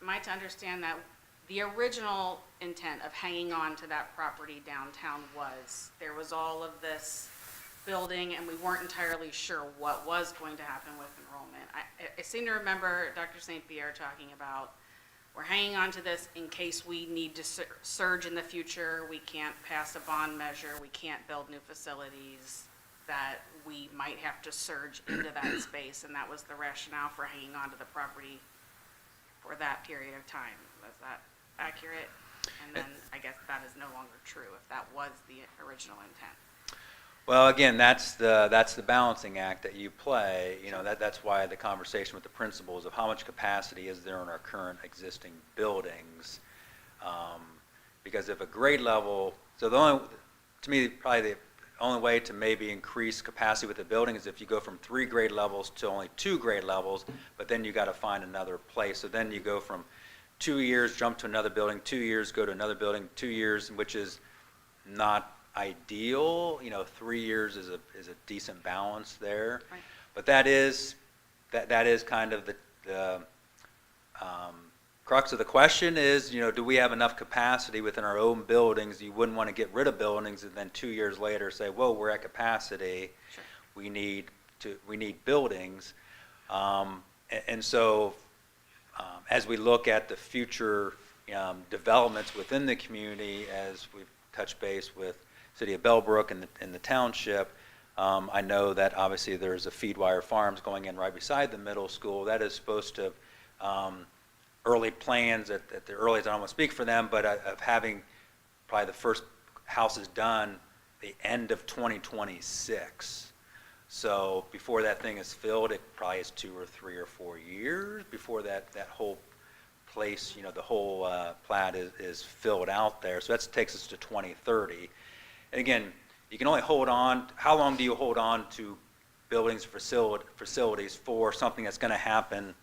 am I to understand that the original intent of hanging on to that property downtown was, there was all of this building and we weren't entirely sure what was going to happen with enrollment? I seem to remember Dr. St. Pierre talking about, we're hanging on to this in case we need to surge in the future, we can't pass a bond measure, we can't build new facilities, that we might have to surge into that space, and that was the rationale for hanging on to the property for that period of time. Was that accurate? And then I guess that is no longer true if that was the original intent. Well, again, that's the balancing act that you play. You know, that's why the conversation with the principals of how much capacity is there in our current existing buildings. Because if a grade level, so to me, probably the only way to maybe increase capacity with the building is if you go from 3 grade levels to only 2 grade levels, but then you got to find another place. So then you go from 2 years, jump to another building, 2 years, go to another building, 2 years, which is not ideal. You know, 3 years is a decent balance there. Right. But that is kind of the crux of the question is, you know, do we have enough capacity within our own buildings? You wouldn't want to get rid of buildings and then 2 years later say, whoa, we're at capacity. Sure. We need buildings. And so as we look at the future developments within the community, as we've touched base with City of Bellbrook and the township, I know that obviously there's a Feedwire Farms going in right beside the middle school. That is supposed to early plans at the earliest, I don't want to speak for them, but of having probably the first houses done the end of 2026. So before that thing is filled, it probably is 2 or 3 or 4 years before that whole place, you know, the whole plat is filled out there. So that takes us to 2030. And again, you can only hold on, how long do you hold on to buildings, facilities for something that's going to happen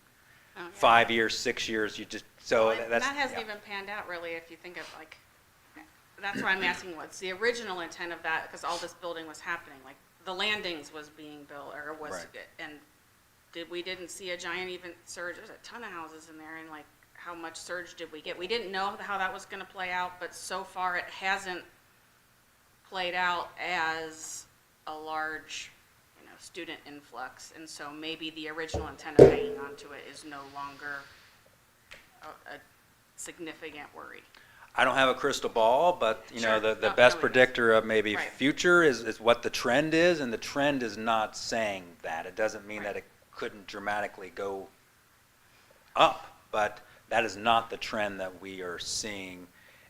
5 years, 6 years? You just, so Well, and that's. that hasn't even panned out really, if you think of like, that's why I'm asking what's the original intent of that, because all this building was happening, like the landings was being built, or was, Right. and we didn't see a giant even surge, there's a ton of houses in there, and like, how much surge did we get? We didn't know how that was gonna play out, but so far it hasn't played out as a large, you know, student influx, and so maybe the original intent of hanging on to it is no longer a significant worry. I don't have a crystal ball, but you know, Sure. the No, best no, it is. predictor of maybe Right. future is what the trend is, and the trend is not saying that. It doesn't mean that it couldn't dramatically go up, but that is not the trend that we are seeing,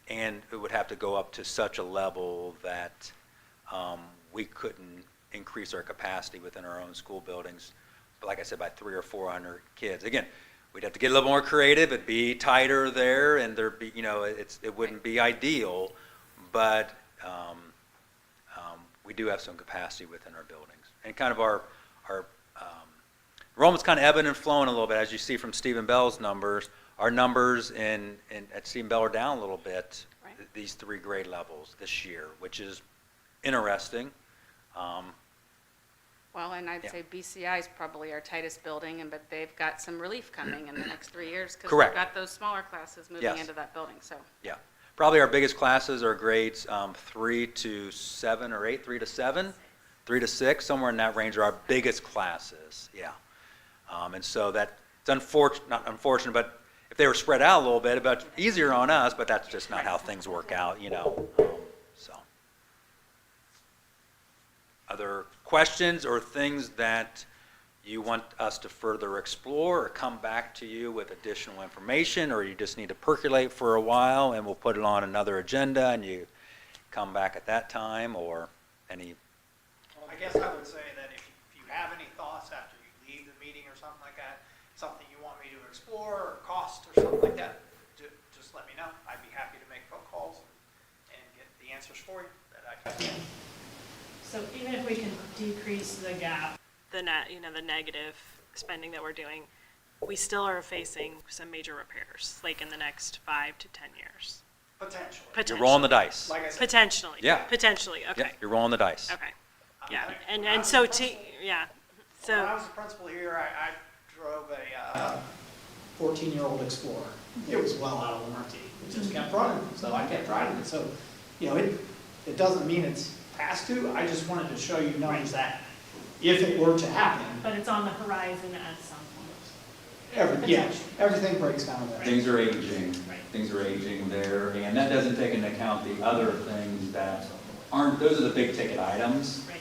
and it would have to go up to such a level that we couldn't increase our capacity within our own school buildings, but like I said, by 300 or 400 kids. Again, we'd have to get a little more creative. It'd be tighter there, and there'd be, you know, it wouldn't be ideal, but we do have some capacity within our buildings. And kind of our enrollment's kind of ebbing and flowing a little bit, as you see from Stephen Bell's numbers. Our numbers at Stephen Bell are down a little bit, Right. these 3 grade levels this year, which is interesting. Well, and I'd Yeah. say BCI is probably our tightest building, but they've got some relief coming in the next 3 years, because Correct. we've got those smaller classes moving Yes. into that building, so. Yeah, probably our biggest classes are grades 3 to 7 or 8, 3 to 7, 3 to 6, somewhere in that range are our biggest classes, yeah. And so it's not unfortunate, but if they were spread out a little bit, about easier on us, but that's just not how things work out, you know, so. Other questions or things that you want us to further explore or come back to you with additional information, or you just need to percolate for a while and we'll put it on another agenda and you come back at that time, or any? Well, I guess I would say that if you have any thoughts after you leave the meeting or something like that, something you want me to explore or cost or something like that, just let me know. I'd be happy to make phone calls and get the answers for you that I can. So even if we can decrease the gap, the negative spending that we're doing, we still are facing some major repairs, like in the next 5 to 10 years. Potentially. You're rolling the dice. Like I said, Potentially. Yeah. Potentially, okay. Yeah, you're rolling the dice. Okay, yeah, When and so, yeah, When I so, was a principal here, I drove a 14-year-old Explorer. It was well out of warranty. It just kept running, so I kept driving it. So, you know, it doesn't mean it's has to. I just wanted to show you numbers that if it were to happen, but it's on the horizon at some point. everything breaks down with that. Things are aging. Right. Things are aging there, and that doesn't take into account the other things that aren't, those are the big ticket items. Right.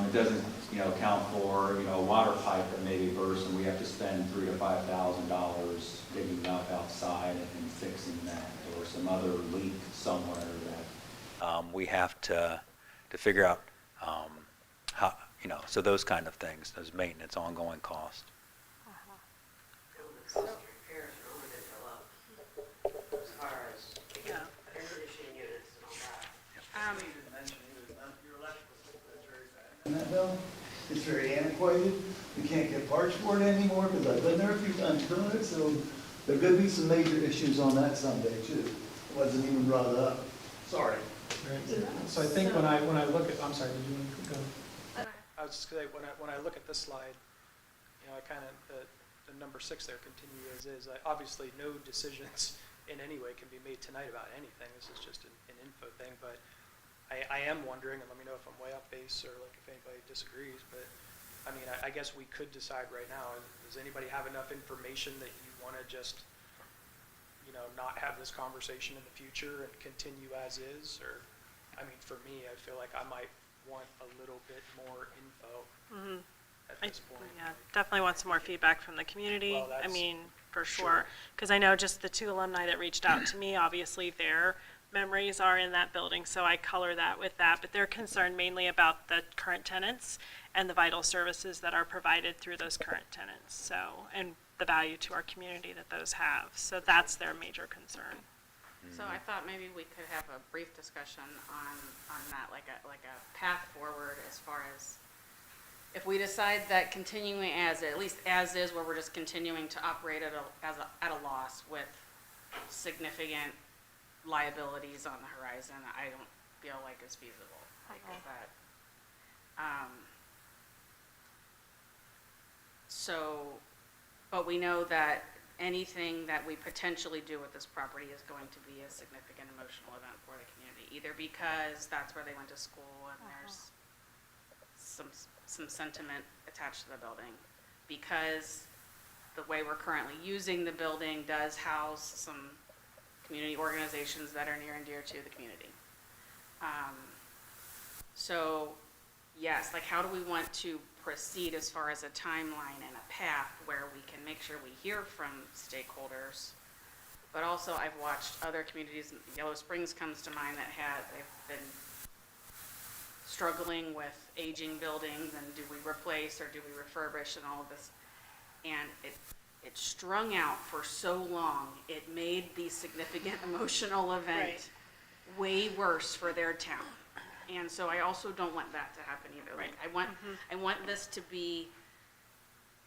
It doesn't, you know, account for, you know, a water pipe that maybe bursts and we have to spend $3,000 to $5,000 digging up outside and fixing that, or some other leak somewhere that we have to figure out How, you know, so those kind of things, those maintenance, ongoing costs. So, Repairs are only gonna go up as far as Yeah. air conditioning units and all that. And that though, it's very antiquated. We can't get parts for it anymore because I've been there a few times doing it, so there could be some major issues on that someday too. Wasn't even brought up. Sorry. So I think when I look at, I'm sorry, did you want to go? I was just gonna say, when I look at this slide, you know, I kind of, the number 6 there, continue as is. Obviously, no decisions in any way can be made tonight about anything. This is just an info thing, but I am wondering, and let me know if I'm way off base or like if anybody disagrees, but I mean, I guess we could decide right now, does anybody have enough information that you want to just, you know, not have this conversation in the future and continue as is? Or, I mean, for me, I feel like I might want a little bit more info at this point. Yeah, definitely want some more feedback from the community. Well, I that's- mean, for sure. sure. Because I know just the 2 alumni that reached out to me, obviously their memories are in that building, so I color that with that. But they're concerned mainly about the current tenants and the vital services that are provided through those current tenants. So, and the value to our community that those have. So that's their major concern. so I thought maybe we could have a brief discussion on that, like a path forward as far as if we decide that continuing as, at least as is, where we're just continuing to operate at a loss with significant liabilities on the horizon, I don't feel like is feasible. Like is that, so, but we know that anything that we potentially do with this property is going to be a significant emotional event for the community, either because that's where they went to school and there's some sentiment attached to the building, because the way we're currently using the building does house some community organizations that are near and dear to the community. So, yes, like how do we want to proceed as far as a timeline and a path where we can make sure we hear from stakeholders? But also I've watched other communities, Yellow Springs comes to mind, they've been struggling with aging buildings and do we replace or do we refurbish and all of this. And it strung out for so long, it made the significant emotional event way worse for their town. And so I also don't want that to happen either. Like I want this to be,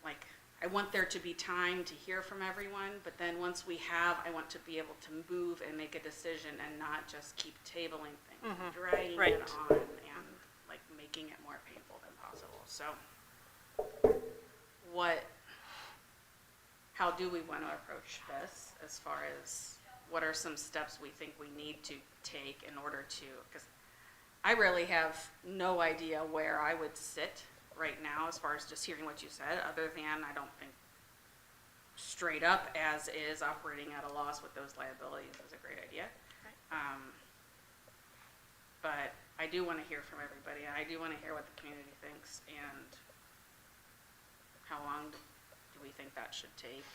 like, I want there to be time to hear from everyone, but then once we have, I want to be able to move and make a decision and not just keep tabling things, and dragging it on and like making it more painful than possible. So how do we want to approach this as far as what are some steps we think we need to take in order to, because I really have no idea where I would sit right now as far as just hearing what you said, other than I don't think straight up as is operating at a loss with those liabilities is a great idea. But I do want to hear from everybody. I do want to hear what the community thinks and how long do we think that should take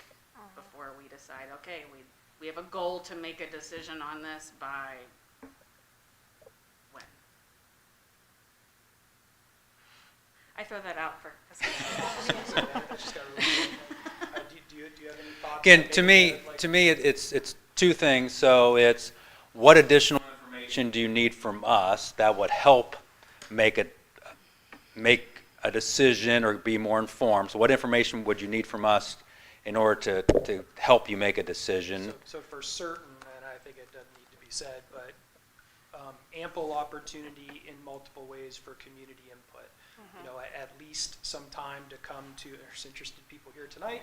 before we decide, okay, we have a goal to make a decision on this by when? I throw that out for Do you have any thoughts? Again, on to maybe me, like- to me, it's 2 things. So it's what additional information do you need from us that would help make a decision or be more informed? So what information would you need from us in order to help you make a decision? So for certain, and I think it doesn't need to be said, but ample opportunity in multiple ways for community input. You know, at least some time to come to, there's interested people here tonight,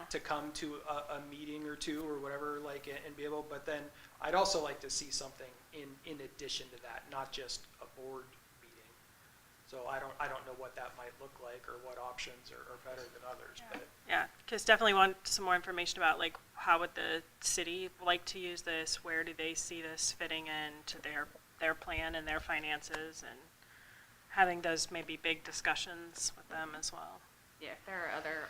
to come to a meeting or two or whatever, like, and be able, but then I'd also like to see something in addition to that, not just a board meeting. So I don't know what that might look like or what options are better than others, but. Yeah, because definitely want some more information about like how would the city like to use this, where do they see this fitting into their plan and their finances, and having those maybe big discussions with them as well. Yeah, if there are other,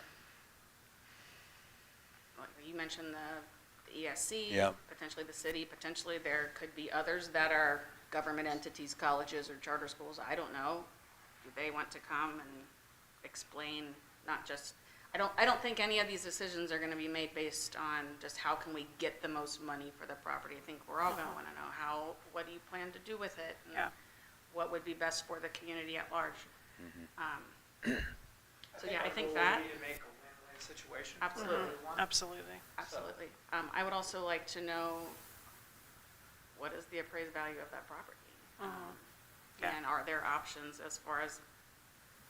like you mentioned the ESC, Yeah. potentially the city, potentially there could be others that are government entities, colleges or charter schools, I don't know. do they want to come and explain, not just, I don't think any of these decisions are gonna be made based on just how can we get the most money for the property. I think we're all gonna wanna know what do you plan to do with it? And Yeah. what would be best for the community at large? So yeah, I think our that. goal would be to make a win-win situation. Absolutely. Absolutely. Absolutely. I would also like to know, what is the appraised value of that property? Yeah. And are there options as far as,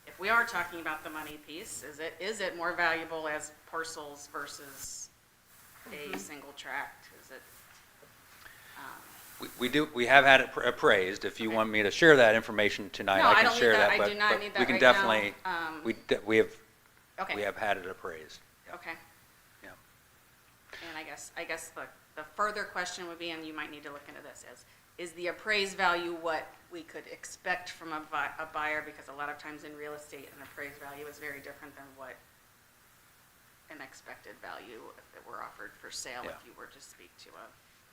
if we are talking about the money piece, is it more valuable as parcels versus a single tract? Is it, We have had it appraised. If you want me to share that information tonight, No, I I can don't need share that. that. I but- do not but need that we can right now. definitely, we okay. have had it appraised. Okay. Yeah. And I guess the further question would be, and you might need to look into this, is the appraised value what we could expect from a buyer? Because a lot of times in real estate, an appraised value is very different than what an expected value that were offered for sale if Yeah. you were to speak to a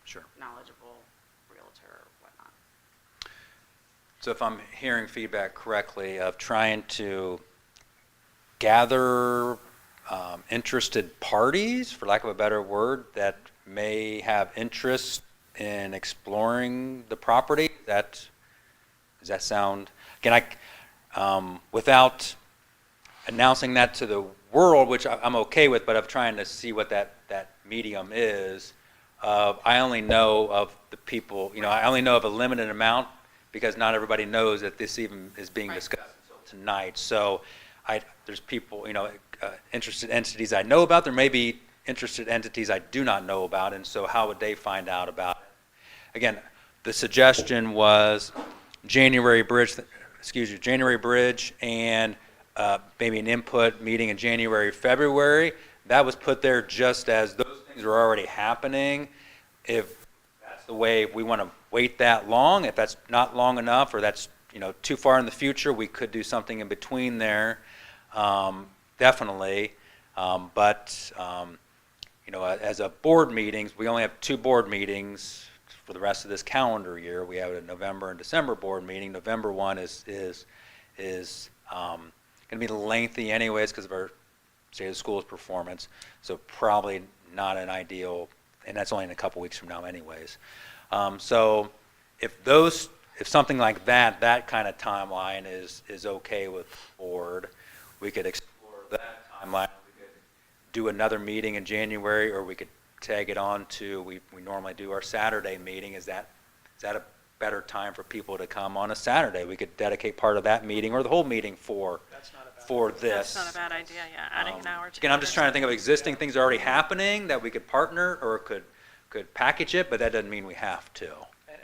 Sure. knowledgeable realtor or whatnot. So if I'm hearing feedback correctly, of trying to gather interested parties, for lack of a better word, that may have interest in exploring the property, does that sound, again, without announcing that to the world, which I'm okay with, but of trying to see what that medium is, I only know of the people, I only know of a limited amount, because not everybody knows that this even is being discussed tonight. So there's people, interested entities I know about. There may be interested entities I do not know about, and so how would they find out about it? Again, the suggestion was January Bridge, and maybe an input meeting in January, February. That was put there just as those things were already happening. If that's the way we want to wait that long, if that's not long enough, or that's too far in the future, we could do something in between there, definitely. But as a board meetings, we only have 2 board meetings for the rest of this calendar year. We have a November and December board meeting. November one is going to be lengthy anyways because of our state of the school's performance. So probably not an ideal, and that's only in a couple weeks from now anyways. So if something like that kind of timeline is okay with the board, we could explore that timeline. We could do another meeting in January, or we could tag it on to, we normally do our Saturday meeting. Is that a better time for people to come on a Saturday? We could dedicate part of that meeting or the whole meeting for this. That's not a bad idea, yeah, adding an hour to Again, I'm just trying to think of existing things already happening that we could partner or could package it, but that doesn't mean we have to.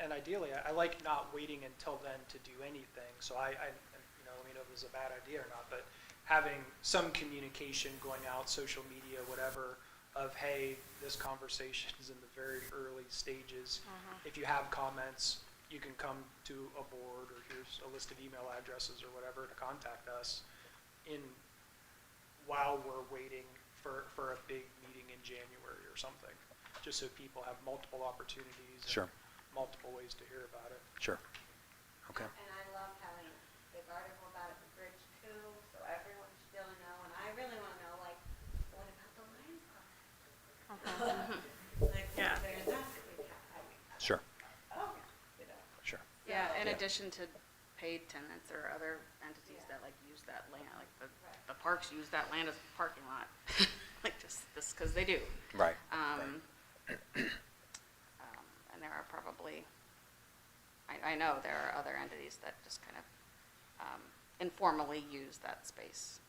And ideally, I like not waiting until then to do anything. So let me know if this is a bad idea or not, but having some communication going out, social media, whatever, of, hey, this conversation is in the very early stages. If you have comments, you can come to a board, or here's a list of email addresses or whatever to contact us while we're waiting for a big meeting in January or something, just so people have multiple opportunities. Sure. And multiple ways to hear about it. Sure. Okay. And I love having a big article about it, the bridge too, so everyone should be able to know, and I really want to know, like, what about the Lions Club? Like, Yeah. there's that we have. Sure. Oh, Sure. Yeah, in addition to paid tenants or other entities that use that land, like the parks use that land as a parking lot, like just because they do. Right. And there are probably, I know there are other entities that just kind of informally use that space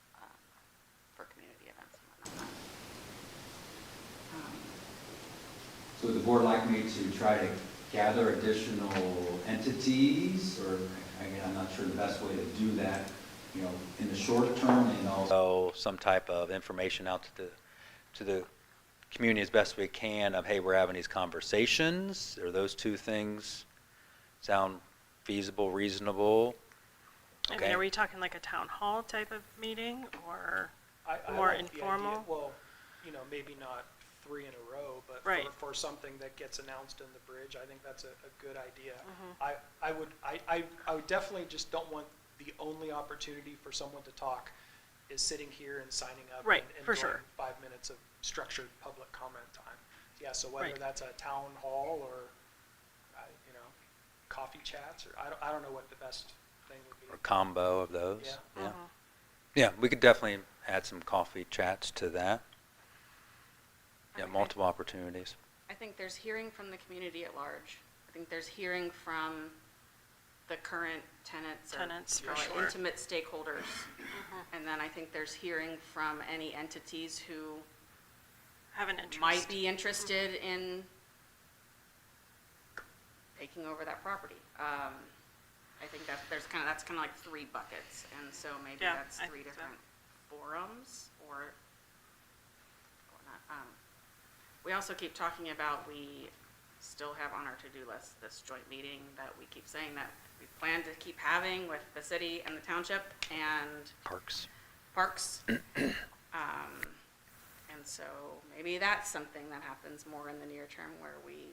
for community events and whatnot. So would the board like me to try to gather additional entities, or, again, I'm not sure the best way to do that, in the short term, and also some type of information out to the community as best we can of, hey, we're having these conversations? Or those two things sound feasible, reasonable? I mean, Okay. are we talking like a town hall type of meeting, or I more like the idea. informal? Well, maybe not 3 in a row, but Right. for something that gets announced in the bridge, I think that's a good idea. Mm-hmm. I would definitely just don't want the only opportunity for someone to talk is sitting here and signing up. Right, and for doing sure. 5 minutes of structured public comment time. Yeah, so whether Right. that's a town hall or, you know, coffee chats, or I don't know what the best thing would be. Or combo of those. Yeah. Yeah. Yeah, we could definitely add some coffee chats to that. Yeah, Okay. multiple opportunities. I think there's hearing from the community at large. I think there's hearing from the current tenants. Tenants, for probably sure. intimate stakeholders. And then I think there's hearing from any entities who Have an interest. might be interested in taking over that property. I think that's kind of like 3 buckets, and so maybe Yeah, that's I 3 think so. different forums or whatnot. We also keep talking about, we still have on our to-do list this joint meeting that we keep saying that we plan to keep having with the city and the township and Parks. parks. And so maybe that's something that happens more in the near term where we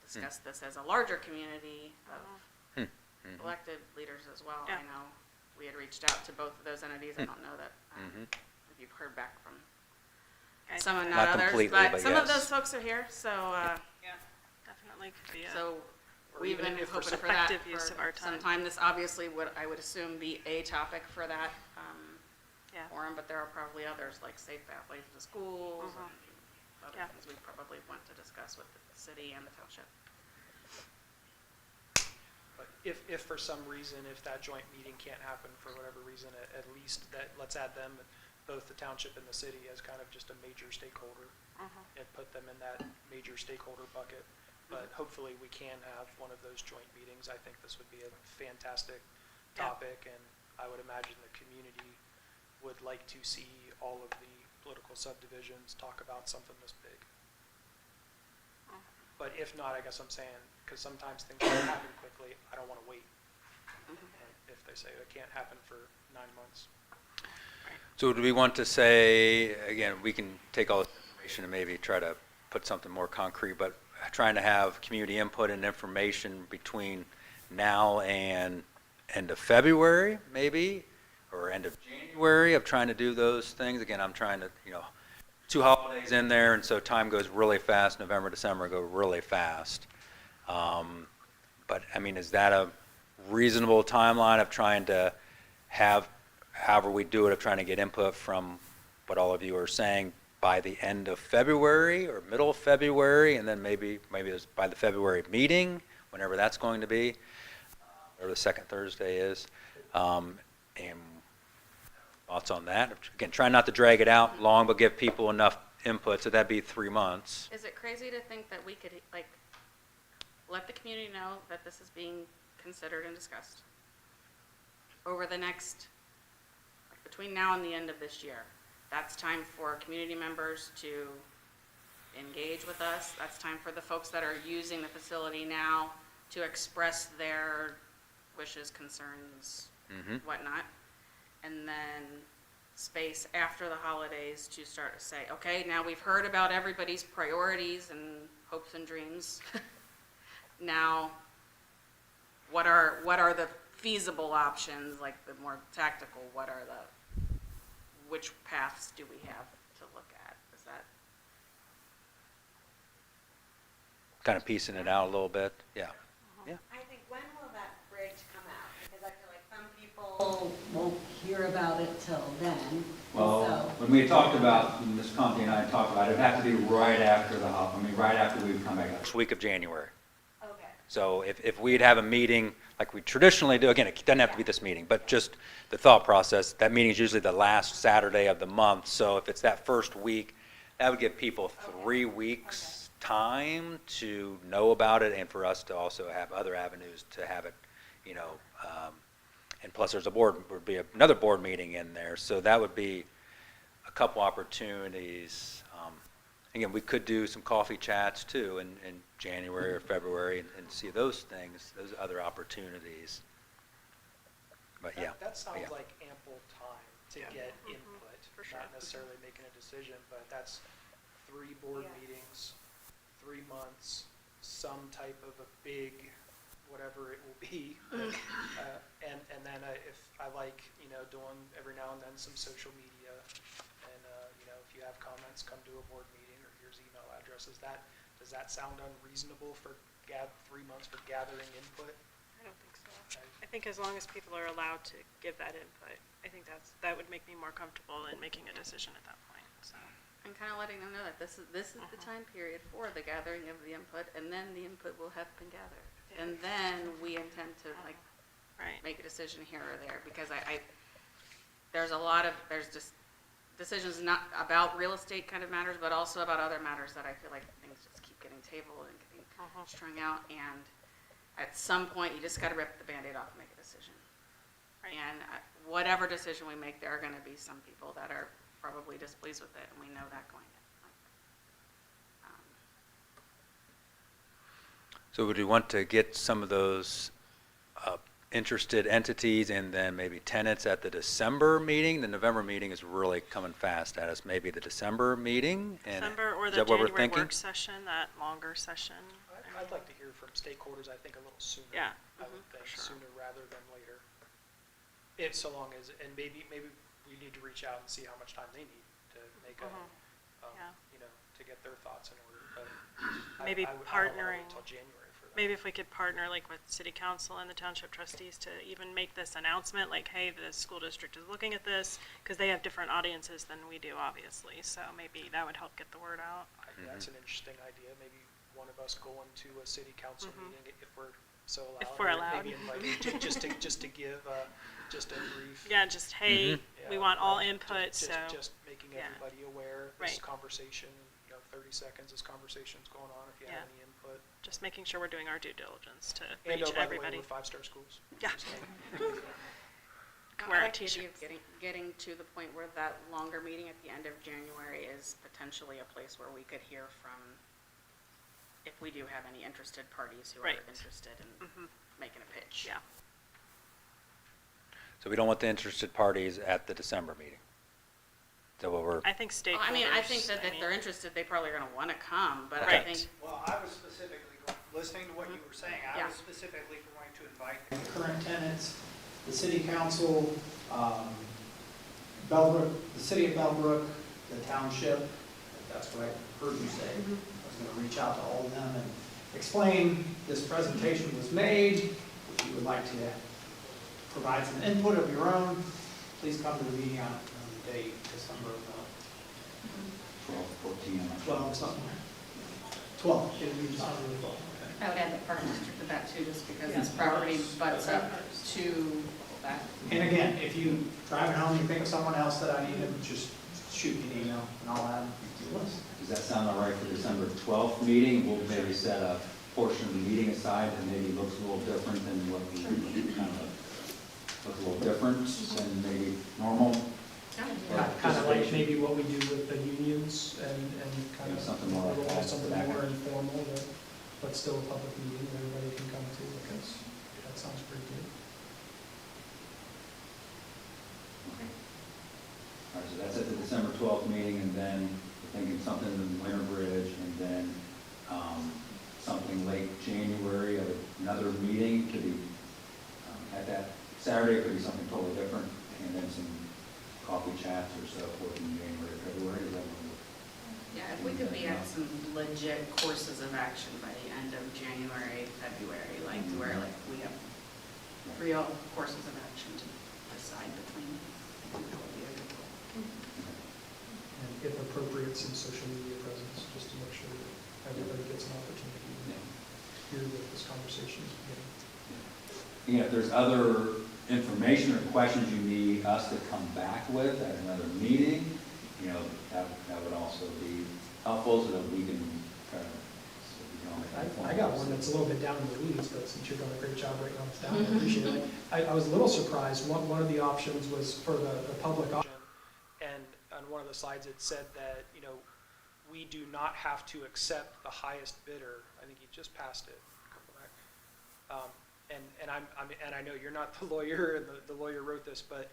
discuss this as a larger community of elected leaders as well. Yeah. I know we had reached out to both of those entities. I don't know that, if you've heard back from Okay. some and Not not others, completely, but but some of yes. those folks are here, so, Yeah, definitely could be so Or we've even been if for hoping for that effective use of our for some time. time. This obviously would, I would assume, be a topic for that, Yeah. forum, but there are probably others like safe pathways to schools and other Yeah. things we probably want to discuss with the city and the township. But if for some reason, if that joint meeting can't happen for whatever reason, at least that, let's add them, both the township and the city, as kind of just a major stakeholder and put them in that major stakeholder bucket. But hopefully we can have one of those joint meetings. I think this would be a fantastic Yeah. topic, and I would imagine the community would like to see all of the political subdivisions talk about something this big. But if not, I guess I'm saying, because sometimes things don't happen quickly, I don't want to wait. And if they say it can't happen for 9 months. So do we want to say, again, we can take all this information and maybe try to put something more concrete, but trying to have community input and information between now and end of February, maybe, or end of January, of trying to do those things. Again, I'm trying to, 2 holidays in there, and so time goes really fast. November, December go really fast. But, I mean, is that a reasonable timeline of trying to have, however we do it, of trying to get input from what all of you are saying by the end of February or middle of February, and then maybe it's by the February meeting, whenever that's going to be, or the second Thursday is. And thoughts on that? Again, try not to drag it out long, but give people enough input, so that'd be 3 months. Is it crazy to think that we could, let the community know that this is being considered and discussed over the next, between now and the end of this year? That's time for community members to engage with us. That's time for the folks that are using the facility now to express their wishes, concerns, whatnot. And then space after the holidays to start to say, okay, now we've heard about everybody's priorities and hopes and dreams. Now, what are the feasible options, like the more tactical, which paths do we have to look at? Is that? Kind of piecing it out a little bit, yeah. I think, when will that bridge come out? Because I feel like some people Won't hear about it till then. and Well, so- when we talked about, when Ms. Conti and I talked about it, it'd have to be right after right after we come back. First week of January. Okay. So if we'd have a meeting like we traditionally do, again, it doesn't have to be this meeting, but just the thought process, that meeting is usually the last Saturday of the month. So if it's that first week, that would give people 3 weeks time to know about it, and for us to also have other avenues to have it, and plus there's would be another board meeting in there. So that would be a couple opportunities. Again, we could do some coffee chats too in January or February and see those things, those other opportunities. But yeah. That sounds yeah. like ample time to get input, not necessarily making a decision, but that's 3 board meetings, 3 months, some type of a big whatever it will be. And then if I like, doing every now and then some social media, and, if you have comments, come to a board meeting, or here's email addresses. Does that sound unreasonable for 3 months for gathering input? I don't think so. I think as long as people are allowed to give that input, I think that would make me more comfortable in making a decision at that point, so. And kind of letting them know that this is the time period for the gathering of the input, and then the input will have been gathered. And then we intend to Right. make a decision here or there, because there's just decisions not about real estate kind of matters, but also about other matters that I feel like things just keep getting tabled and getting strung out, and at some point, you just gotta rip the Band-Aid off and make a decision. Right. And whatever decision we make, there are gonna be some people that are probably displeased with it, and we know that going in. So would you want to get some of those interested entities and then maybe tenants at the December meeting? The November meeting is really coming fast at us. Maybe the December meeting? And December or is the that what we're January thinking? work session, that longer session. I'd like to hear from stakeholders, I think, a little sooner. Yeah. I would think, sure. sooner rather than later. If so long as, and maybe we need to reach out and see how much time they need to make a, Yeah. to get their thoughts in order, but Maybe I don't wanna partnering. wait till January for that. Maybe if we could partner like with city council and the township trustees to even make this announcement, like, hey, the school district is looking at this, because they have different audiences than we do, obviously, so maybe that would help get the word out. That's an interesting idea, maybe one of us going to a city council meeting, if we're so allowed. If we're or allowed. Maybe invited, just to give, just a brief. Yeah, just, hey, we Yeah, want all right. input, Just- so. Just making yeah. everybody aware, this Right. conversation, 30 seconds, this conversation's going on, if you have Yeah. any input. Just making sure we're doing our due diligence to And reach by the way, everybody. we're 5-star schools. Yeah. I Wear a like the idea t-shirt. of getting to the point where that longer meeting at the end of January is potentially a place where we could hear from, if we do have any interested parties who are Right. interested in making a pitch. Yeah. So we don't want the interested parties at the December meeting? Is that what we're? I think stakeholders. Well, I mean, I think that if they're interested, they probably are gonna wanna come, but I Right. think, Well, I was specifically, listening to what you were saying, I Yeah. was specifically going to invite the current tenants, the city council, Bellbrook, the city of Bellbrook, the township, if that's what I heard you say. I was gonna reach out to all of them and explain this presentation was made. If you would like to provide some input of your own, please come to the meeting on the date, December 12, something. 12, it would be December 12. I would add the park district to that too, just because this property butts up to that. And again, if you drive home, you think of someone else that I need to just shoot me an email and I'll add them to the list. Does that sound all right for December 12th meeting? We'll maybe set a portion of the meeting aside that maybe looks a little different than what we kind of, looks a little different than maybe normal. Kind of like maybe what we do with the unions and kind Yeah, of. something more like that. Something more informal, but still a public meeting that everybody can come to, because that sounds pretty good. All right, so that's at the December 12th meeting, and then we're thinking something in Winter Bridge, and then something late January, another meeting, could be at that Saturday, it could be something totally different, and then some coffee chats or so forth in January, February, is that what we're? yeah, if we could be at some legit courses of action by the end of January, February, like to where like we have real courses of action to decide between. I think that would be a good goal. And if appropriate, some social media presence, just to make sure that everybody gets an opportunity to hear what this conversation is beginning. Yeah, if there's other information or questions you need us to come back with at another meeting, that would also be helpful so that we can kind of. So we can all make I got one that's a little bit down in the weeds, but since you're doing a great job right now, it's down, I appreciate it. I was a little surprised, one of the options was for the public option, and on one of the slides it said that, we do not have to accept the highest bidder. I think you just passed it. Go back. And I know you're not the lawyer, and the lawyer wrote this, but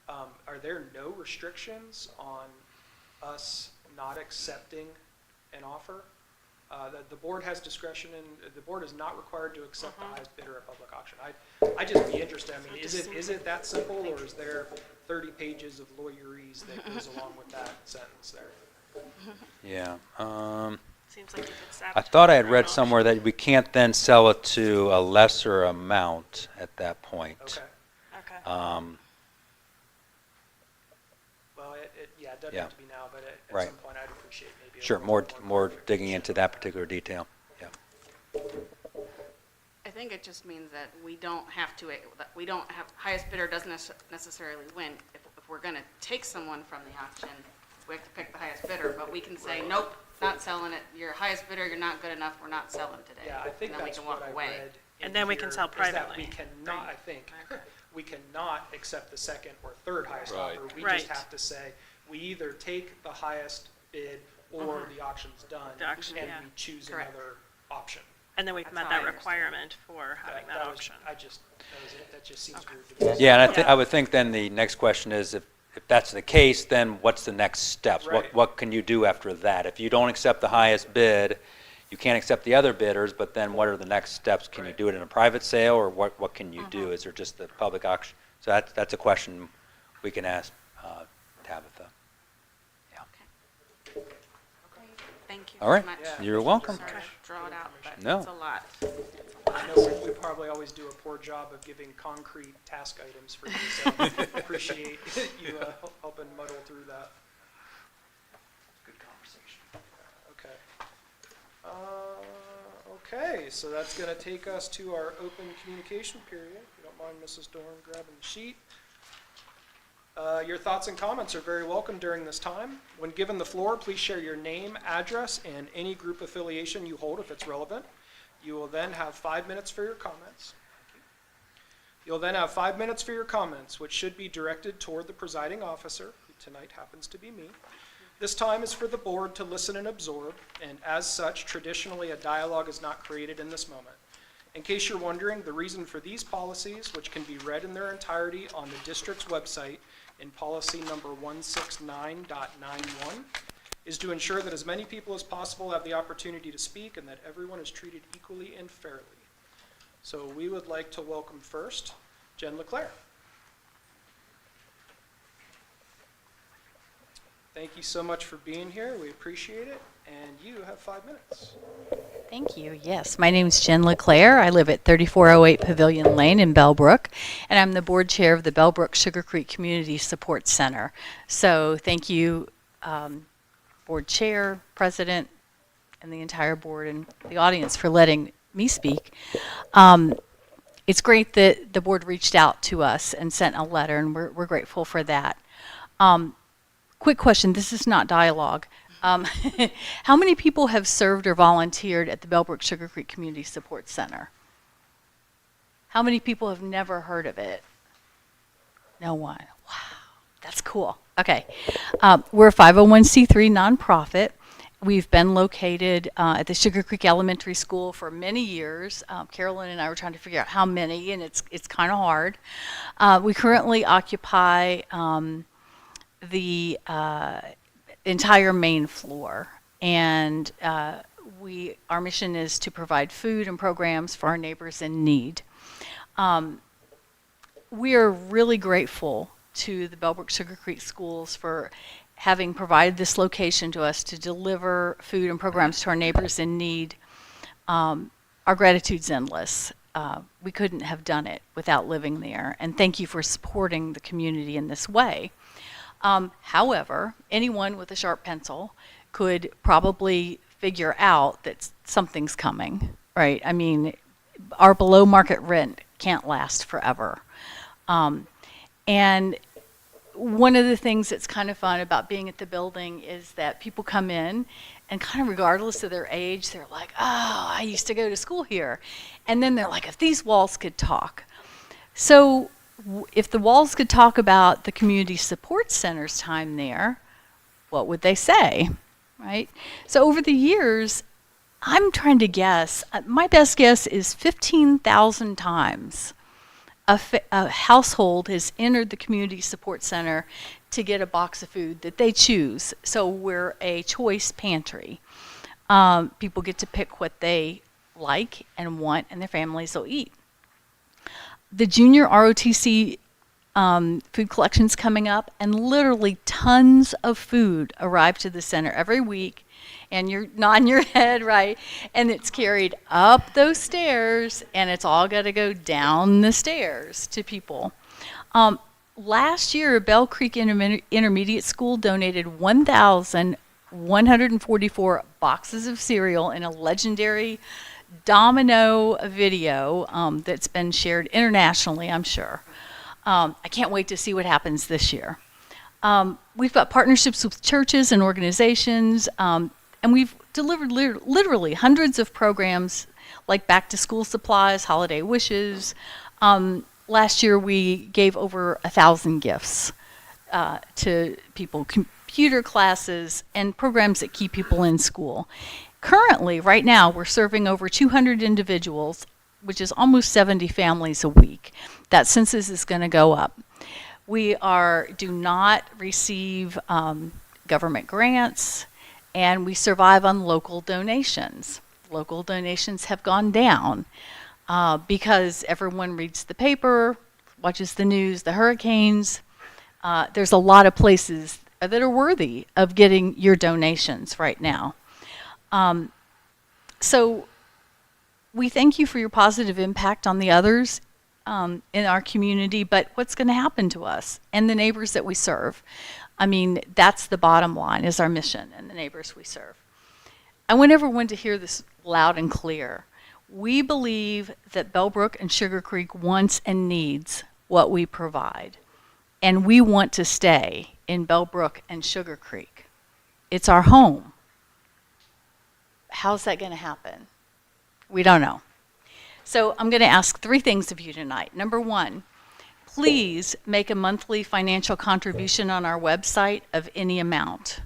are there no restrictions on us not accepting an offer? The board has discretion, and the board is not required to accept the highest bidder at public auction. I'd just be interested, I mean, is it that simple, or is there 30 pages of lawyerese that goes along with that sentence there? Yeah. Seems like you could I sabotage thought I had your read own somewhere that we can't then sell it to a lesser amount at that point. Okay. Okay. Well, yeah, it doesn't Yeah. have to be now, but at Right. some point I'd appreciate maybe. Sure, more digging into that particular detail. Yeah. I think it just means that we don't have, highest bidder doesn't necessarily win. If we're gonna take someone from the auction, we have to pick the highest bidder, but we can say, nope, not selling it, you're highest bidder, you're not good enough, we're not selling today. Yeah, I think And then we that's can what walk I away. read. And then we can sell is that privately. we cannot, I think, we cannot accept the second or third highest Right. offer. We Right. just have to say, we either take the highest bid or the auction's done. The auction, and yeah. we choose Correct. another option. And then we've That's met how that I understand it. requirement for having that was- auction. that just seems Okay. weird to me. Yeah, and Yeah. I would think then the next question is, if that's the case, then what's the next steps? Right. What can you do after that? If you don't accept the highest bid, you can't accept the other bidders, but then what are the next steps? Can you Right. do it in a private sale, or what can you do? Is there just the public auction? So that's a question we can ask Tabitha. Thank you All very right. much. Yeah. You're welcome. Sorry to draw it out, but No. it's a lot. I know we probably always do a poor job of giving concrete task items for you, so appreciate you helping muddle through that. Good conversation. Okay. Okay, so that's going to take us to our open communication period. If you don't mind Mrs. Dorn grabbing the sheet. Your thoughts and comments are very welcome during this time. When given the floor, please share your name, address, and any group affiliation you hold if it's relevant. You will then have 5 minutes for your comments. You'll then have 5 minutes for your comments, which should be directed toward the presiding officer, who tonight happens to be me. This time is for the board to listen and absorb, and as such, traditionally, a dialogue is not created in this moment. In case you're wondering, the reason for these policies, which can be read in their entirety on the district's website in policy number 169.91, is to ensure that as many people as possible have the opportunity to speak and that everyone is treated equally and fairly. So we would like to welcome first Jen LeClaire. Thank you so much for being here. We appreciate it. And you have 5 minutes. Thank you. Yes, my name is Jen LeClaire. I live at 3408 Pavilion Lane in Bellbrook, and I'm the board chair of the Bellbrook-Sugarcreek Community Support Center. So thank you, board chair, president, and the entire board and the audience for letting me speak. It's great that the board reached out to us and sent a letter, and we're grateful for that. Quick question, this is not dialogue. How many people have served or volunteered at the Bellbrook-Sugarcreek Community Support Center? How many people have never heard of it? No one. Wow, that's cool. Okay. We're a 501c3 nonprofit. We've been located at the Sugar Creek Elementary School for many years. Carolyn and I were trying to figure out how many, and it's kind of hard. We currently occupy the entire main floor, and our mission is to provide food and programs for our neighbors in need. We are really grateful to the Bellbrook-Sugarcreek schools for having provided this location to us to deliver food and programs to our neighbors in need. Our gratitude's endless. We couldn't have done it without living there, and thank you for supporting the community in this way. However, anyone with a sharp pencil could probably figure out that something's coming, right? I mean, our below market rent can't last forever. And one of the things that's kind of fun about being at the building is that people come in and kind of regardless of their age, they're like, oh, I used to go to school here. And then they're like, if these walls could talk. So if the walls could talk about the community support center's time there, what would they say, right? So over the years, I'm trying to guess, my best guess is 15,000 times a household has entered the community support center to get a box of food that they choose. So we're a choice pantry. People get to pick what they like and want, and their families will eat. The junior ROTC food collection's coming up, and literally tons of food arrive to the center every week. And you're nodding your head, right? And it's carried up those stairs, and it's all got to go down the stairs to people. Last year, Bell Creek Intermediate School donated 1,144 boxes of cereal in a legendary domino video that's been shared internationally, I'm sure. I can't wait to see what happens this year. We've got partnerships with churches and organizations, and we've delivered literally hundreds of programs like back to school supplies, holiday wishes. Last year we gave over 1,000 gifts to people, computer classes, and programs that keep people in school. Currently, right now, we're serving over 200 individuals, which is almost 70 families a week. That census is going to go up. We do not receive government grants, and we survive on local donations. Local donations have gone down because everyone reads the paper, watches the news, the hurricanes. There's a lot of places that are worthy of getting your donations right now. So we thank you for your positive impact on the others in our community, but what's going to happen to us and the neighbors that we serve? I mean, that's the bottom line, is our mission and the neighbors we serve. I want everyone to hear this loud and clear. We believe that Bellbrook and Sugarcreek wants and needs what we provide, and we want to stay in Bellbrook and Sugarcreek. It's our home. How's that going to happen? We don't know. So I'm going to ask 3 things of you tonight. Number 1, please make a monthly financial contribution on our website of any amount.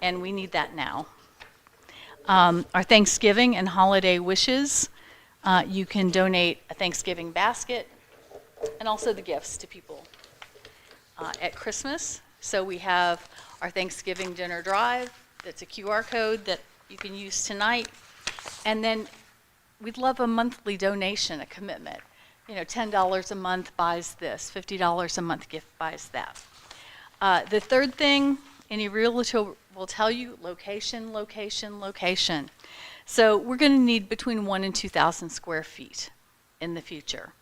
And we need that now. Our Thanksgiving and holiday wishes, you can donate a Thanksgiving basket and also the gifts to people at Christmas. So we have our Thanksgiving dinner drive. That's a QR code that you can use tonight. And then we'd love a monthly donation, a commitment. You know, $10 a month buys this, $50 a month gift buys that. The third thing, any realtor will tell you, location, location, location. So we're going to need between 1,000 and 2,000 square feet in the future.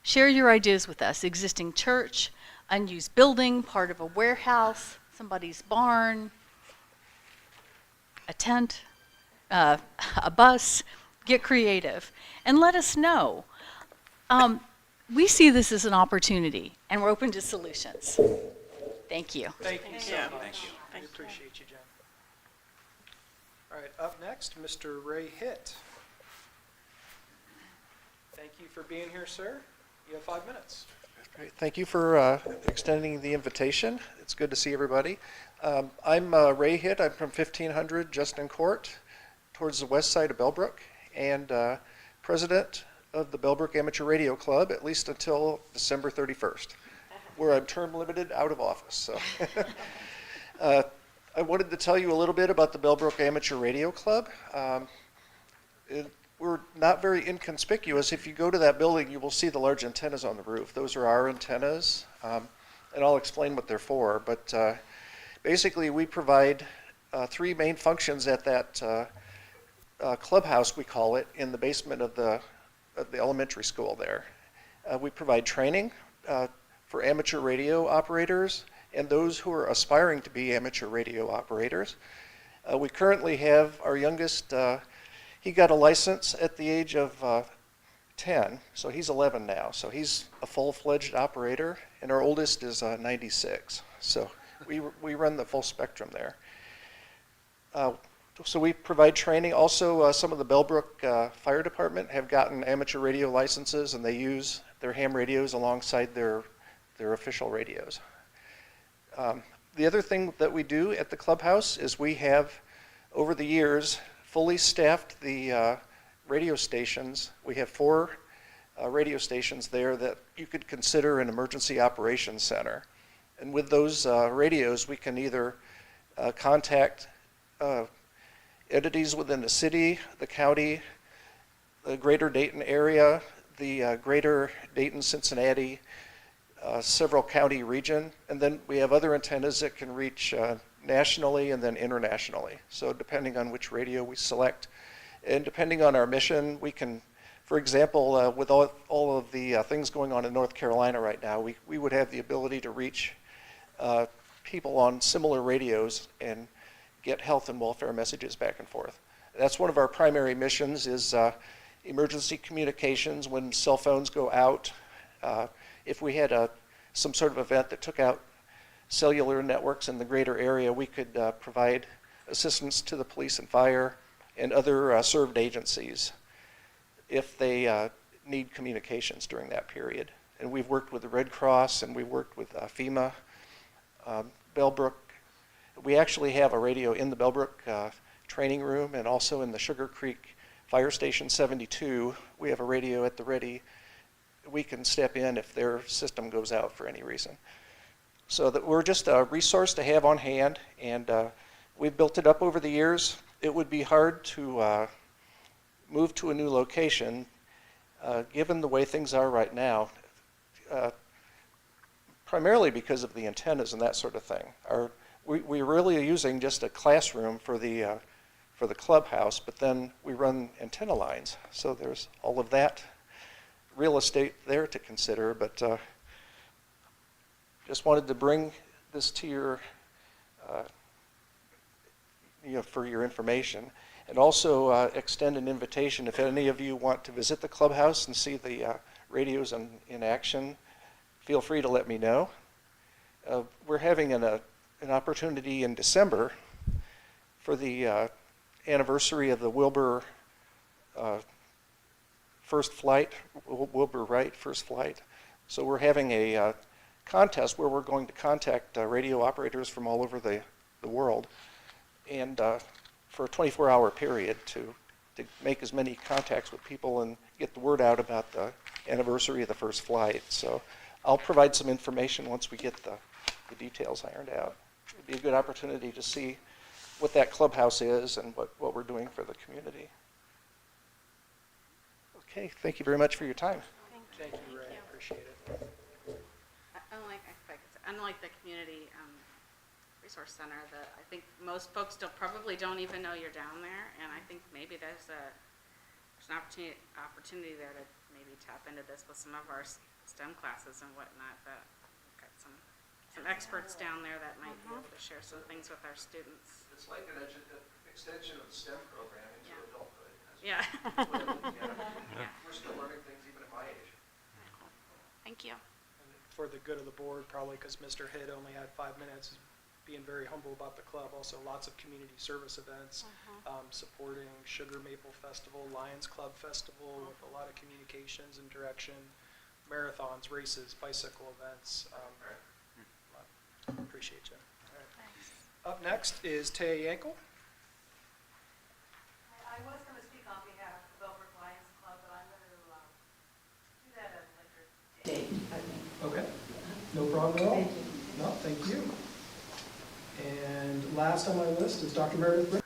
Share your ideas with us. Existing church, unused building, part of a warehouse, somebody's barn, a tent, a bus. Get creative and let us know. We see this as an opportunity, and we're open to solutions. Thank you. Thank you so much. Thank you. We appreciate you, Jen. All right, up next, Mr. Ray Hitt. Thank you for being here, sir. You have 5 minutes. Great. Thank you for extending the invitation. It's good to see everybody. I'm Ray Hitt. I'm from 1500 Justin Court, towards the west side of Bellbrook, and president of the Bellbrook Amateur Radio Club, at least until December 31st, where I'm term limited out of office. So I wanted to tell you a little bit about the Bellbrook Amateur Radio Club. We're not very inconspicuous. If you go to that building, you will see the large antennas on the roof. Those are our antennas, and I'll explain what they're for. But basically, we provide 3 main functions at that clubhouse, we call it, in the basement of the elementary school there. We provide training for amateur radio operators and those who are aspiring to be amateur radio operators. We currently have our youngest, he got a license at the age of 10, so he's 11 now. So he's a full-fledged operator, and our oldest is 96. So we run the full spectrum there. So we provide training. Also, some of the Bellbrook Fire Department have gotten amateur radio licenses, and they use their ham radios alongside their official radios. The other thing that we do at the clubhouse is we have, over the years, fully staffed the radio stations. We have 4 radio stations there that you could consider an emergency operations center. And with those radios, we can either contact entities within the city, the county, the greater Dayton area, the greater Dayton, Cincinnati, several county region, and then we have other antennas that can reach nationally and then internationally. So depending on which radio we select, and depending on our mission, we can, for example, with all of the things going on in North Carolina right now, we would have the ability to reach people on similar radios and get health and welfare messages back and forth. That's one of our primary missions is emergency communications when cell phones go out. If we had some sort of event that took out cellular networks in the greater area, we could provide assistance to the police and fire and other served agencies if they need communications during that period. And we've worked with the Red Cross and we've worked with FEMA, Bellbrook. We actually have a radio in the Bellbrook training room and also in the Sugarcreek Fire Station 72. We have a radio at the ready. We can step in if their system goes out for any reason. So that we're just a resource to have on hand, and we've built it up over the years. It would be hard to move to a new location given the way things are right now, primarily because of the antennas and that sort of thing. We're really using just a classroom for the clubhouse, but then we run antenna lines. So there's all of that real estate there to consider, but just wanted to bring this to your, for your information, and also extend an invitation if any of you want to visit the clubhouse and see the radios in action. Feel free to let me know. We're having an opportunity in December for the anniversary of the Wilbur first flight, Wilbur Wright first flight. So we're having a contest where we're going to contact radio operators from all over the world, and for a 24-hour period to make as many contacts with people and get the word out about the anniversary of the first flight. So I'll provide some information once we get the details ironed out. It'd be a good opportunity to see what that clubhouse is and what we're doing for the community. Okay, thank you very much for your time. Thank you, Ray. Appreciate it. Unlike the community resource center, I think most folks probably don't even know you're down there, and I think maybe there's an opportunity there to maybe tap into this with some of our STEM classes and whatnot. That we've got some experts down there that might be able to share some things with our students. It's like an extension of the STEM program into adulthood. Yeah. We're still learning things even at my age. Thank you. And for the good of the board, probably because Mr. Hitt only had 5 minutes, being very humble about the club. Also, lots of community service events, supporting Sugar Maple Festival, Lions Club Festival, with a lot of communications and direction, marathons, races, bicycle events. Appreciate you. All right. Up next is Taya Yankel. I was going to speak on behalf of the Bellbrook Lions Club, but I'm going to do that at a later date, I think. Okay. No problem at all. Thank you. No, thank you. And last on my list is Dr. Meredith Brick.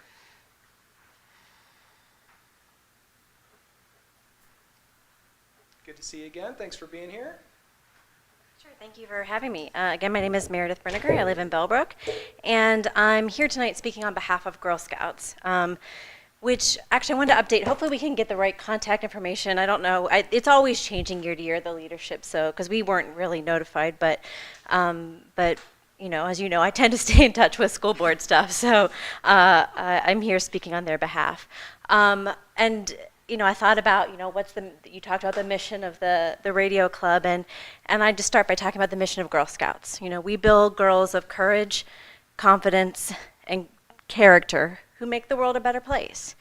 Good to see you again. Thanks for being here. Sure, thank you for having me. Again, my name is Meredith Brinegar. I live in Bellbrook, and I'm here tonight speaking on behalf of Girl Scouts, which actually I wanted to update. Hopefully we can get the right contact information. I don't know. It's always changing year to year, the leadership, so because we weren't really notified, but you know, as you know, I tend to stay in touch with school board stuff, so I'm here speaking on their behalf. And you know, I thought about, you know, you talked about the mission of the radio club, and I just start by talking about the mission of Girl Scouts. You know, we build girls of courage, confidence, and character who make the world a better place.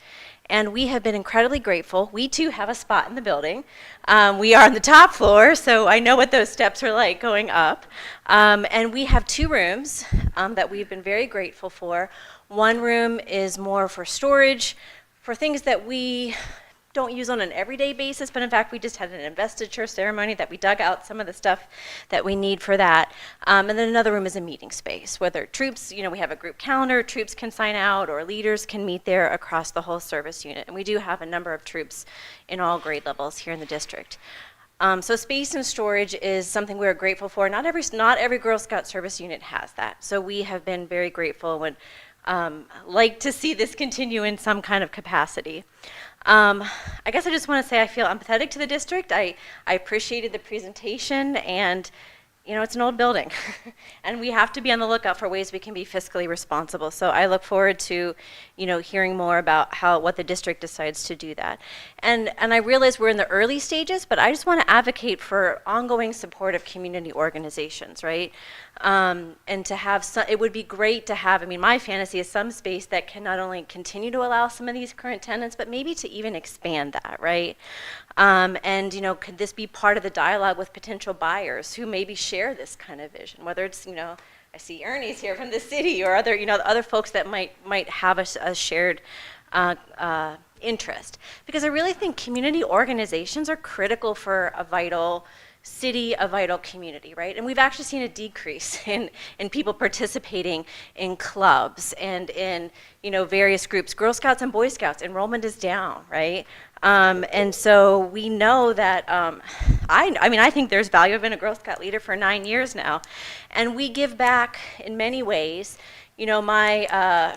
And we have been incredibly grateful. We too have a spot in the building. We are on the top floor, so I know what those steps are like going up. And we have 2 rooms that we've been very grateful for. One room is more for storage, for things that we don't use on an everyday basis, but in fact, we just had an investiture ceremony that we dug out some of the stuff that we need for that. And then another room is a meeting space, whether troops, we have a group calendar, troops can sign out, or leaders can meet there across the whole service unit. And we do have a number of troops in all grade levels here in the district. So space and storage is something we're grateful for. Not every Girl Scout service unit has that. So we have been very grateful and like to see this continue in some kind of capacity. I guess I just want to say I feel empathetic to the district. I appreciated the presentation, and it's an old building and we have to be on the lookout for ways we can be fiscally responsible. So I look forward to, hearing more about what the district decides to do that. And I realize we're in the early stages, but I just want to advocate for ongoing support of community organizations, right? And to have it would be great to have, my fantasy is some space that can not only continue to allow some of these current tenants, but maybe to even expand that, right? And could this be part of the dialogue with potential buyers who maybe share this kind of vision? Whether it's I see Ernie's here from the city, or other folks that might have a shared interest. Because I really think community organizations are critical for a vital city, a vital community, right? And we've actually seen a decrease in people participating in clubs and in various groups. Girl Scouts and Boy Scouts enrollment is down, right? And so we know that I think there's value. I've been a Girl Scout leader for 9 years now, and we give back in many ways. I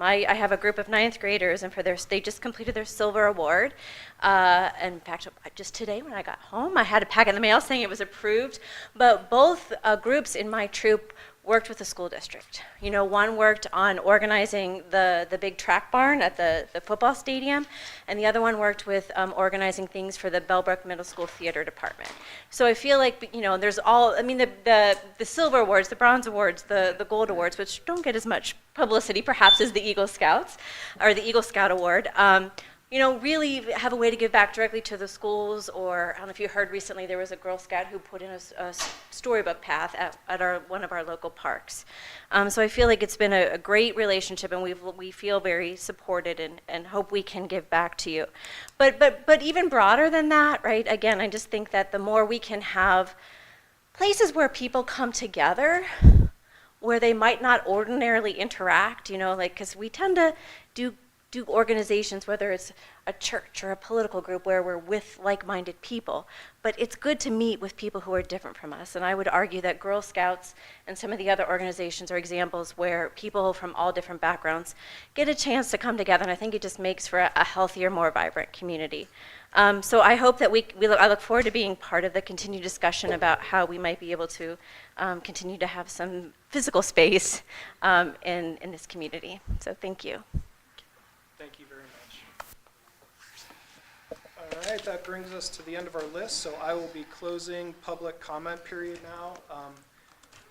have a group of 9th graders, and they just completed their silver award. In fact, just today when I got home, I had a packet in the mail saying it was approved. But both groups in my troop worked with the school district. One worked on organizing the big track barn at the football stadium, and the other one worked with organizing things for the Bellbrook Middle School theater department. So I feel like, there's the silver awards, the bronze awards, the gold awards, which don't get as much publicity perhaps as the Eagle Scouts, or the Eagle Scout Award, really have a way to give back directly to the schools. Or I don't know if you heard recently, there was a Girl Scout who put in a storybook path at one of our local parks. So I feel like it's been a great relationship, and we feel very supported and hope we can give back to you. But even broader than that, right? Again, I just think that the more we can have places where people come together, where they might not ordinarily interact, because we tend to do organizations, whether it's a church or a political group, where we're with like-minded people. But it's good to meet with people who are different from us. And I would argue that Girl Scouts and some of the other organizations are examples where people from all different backgrounds get a chance to come together. And I think it just makes for a healthier, more vibrant community. So I hope that I look forward to being part of the continued discussion about how we might be able to continue to have some physical space in this community. So thank you. Thank you very much. All right, that brings us to the end of our list, so I will be closing public comment period now.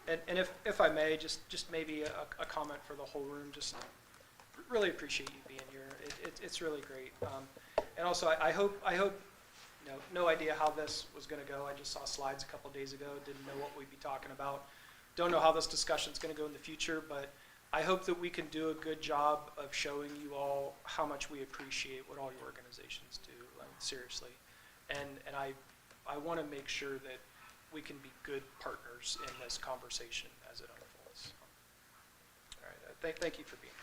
And if I may, just maybe a comment for the whole room. Just really appreciate you being here. It's really great. And also, I hope no idea how this was going to go. I just saw slides a couple days ago, didn't know what we'd be talking about. Don't know how this discussion is going to go in the future, but I hope that we can do a good job of showing you all how much we appreciate what all your organizations do, seriously. And I want to make sure that we can be good partners in this conversation as it unfolds. All right, thank you for being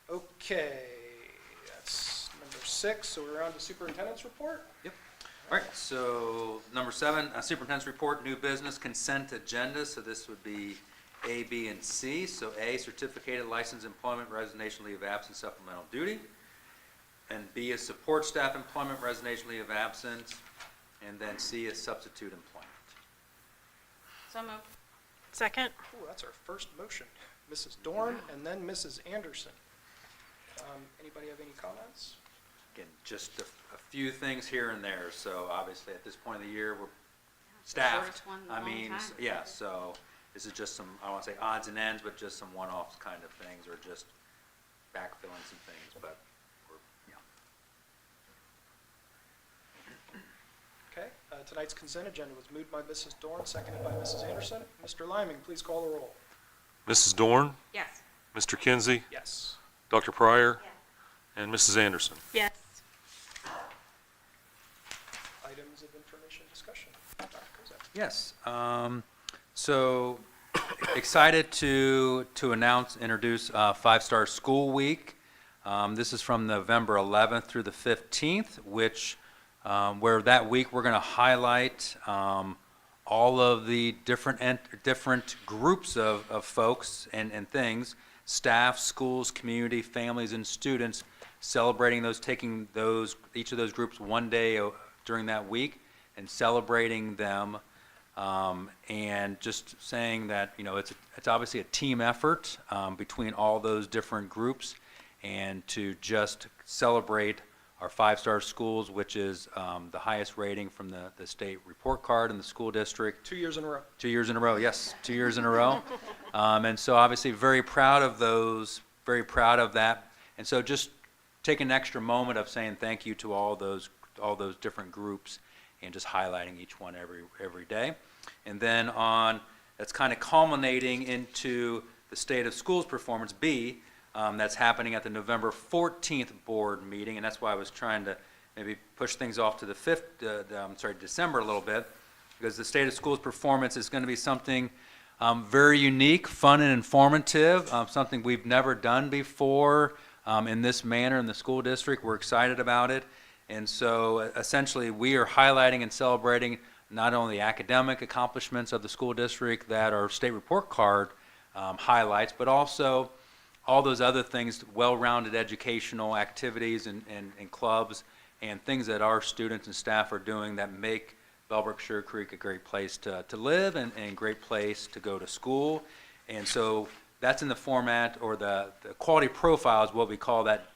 here. Okay, that's number 6, so we're on to superintendent's report. Yep. All right, so number 7, superintendent's report, new business consent agenda. So this would be A, B, and C. So A, certificated license employment, resignation, leave of absence, supplemental duty. And B is support staff employment, resignation, leave of absence. And then C is substitute employment. So moved. Second. Ooh, that's our first motion. Mrs. Dorn and then Mrs. Anderson. Anybody have any comments? Again, just a few things here and there. So obviously at this point of the year, we're staffed. Yeah, so this is just some, I don't want to say odds and ends, but just some one-offs kind of things, or just backfilling some things, but we're, Okay, tonight's consent agenda was moved by Mrs. Dorn, seconded by Mrs. Anderson. Mr. Liming, please call the roll. Mrs. Dorn? Yes. Mr. Kinsey? Yes. Dr. Pryor? And Mrs. Anderson? Yes. items of information discussion. Dr. Kozak. Yes. So excited to introduce Five-Star School Week. This is from November 11th through the 15th, which where that week we're going to highlight all of the different groups of folks and things, staff, schools, community, families, and students, celebrating those, taking those, each of those groups one day during that week and celebrating them, and just saying that, you know, it's obviously a team effort between all those different groups, and to just celebrate our five-star schools, which is the highest rating from the state report card in the school district. 2 years in a row. 2 years in a row, yes, 2 years in a row. And so obviously very proud of those, very proud of that. And so just take an extra moment of saying thank you to all those different groups and just highlighting each one every day. And then that's kind of culminating into the State of Schools Performance B, that's happening at the November 14th board meeting, and that's why I was trying to maybe push things off to the December a little bit, because the State of Schools Performance is going to be something very unique, fun, and informative, something we've never done before in this manner in the school district. We're excited about it, and so essentially we are highlighting and celebrating not only the academic accomplishments of the school district that our state report card highlights, but also all those other things, well-rounded educational activities and clubs and things that our students and staff are doing that make Bellbrook-Sugarcreek a great place to live and a great place to go to school. And so that's in the format, or the quality profile is what we call that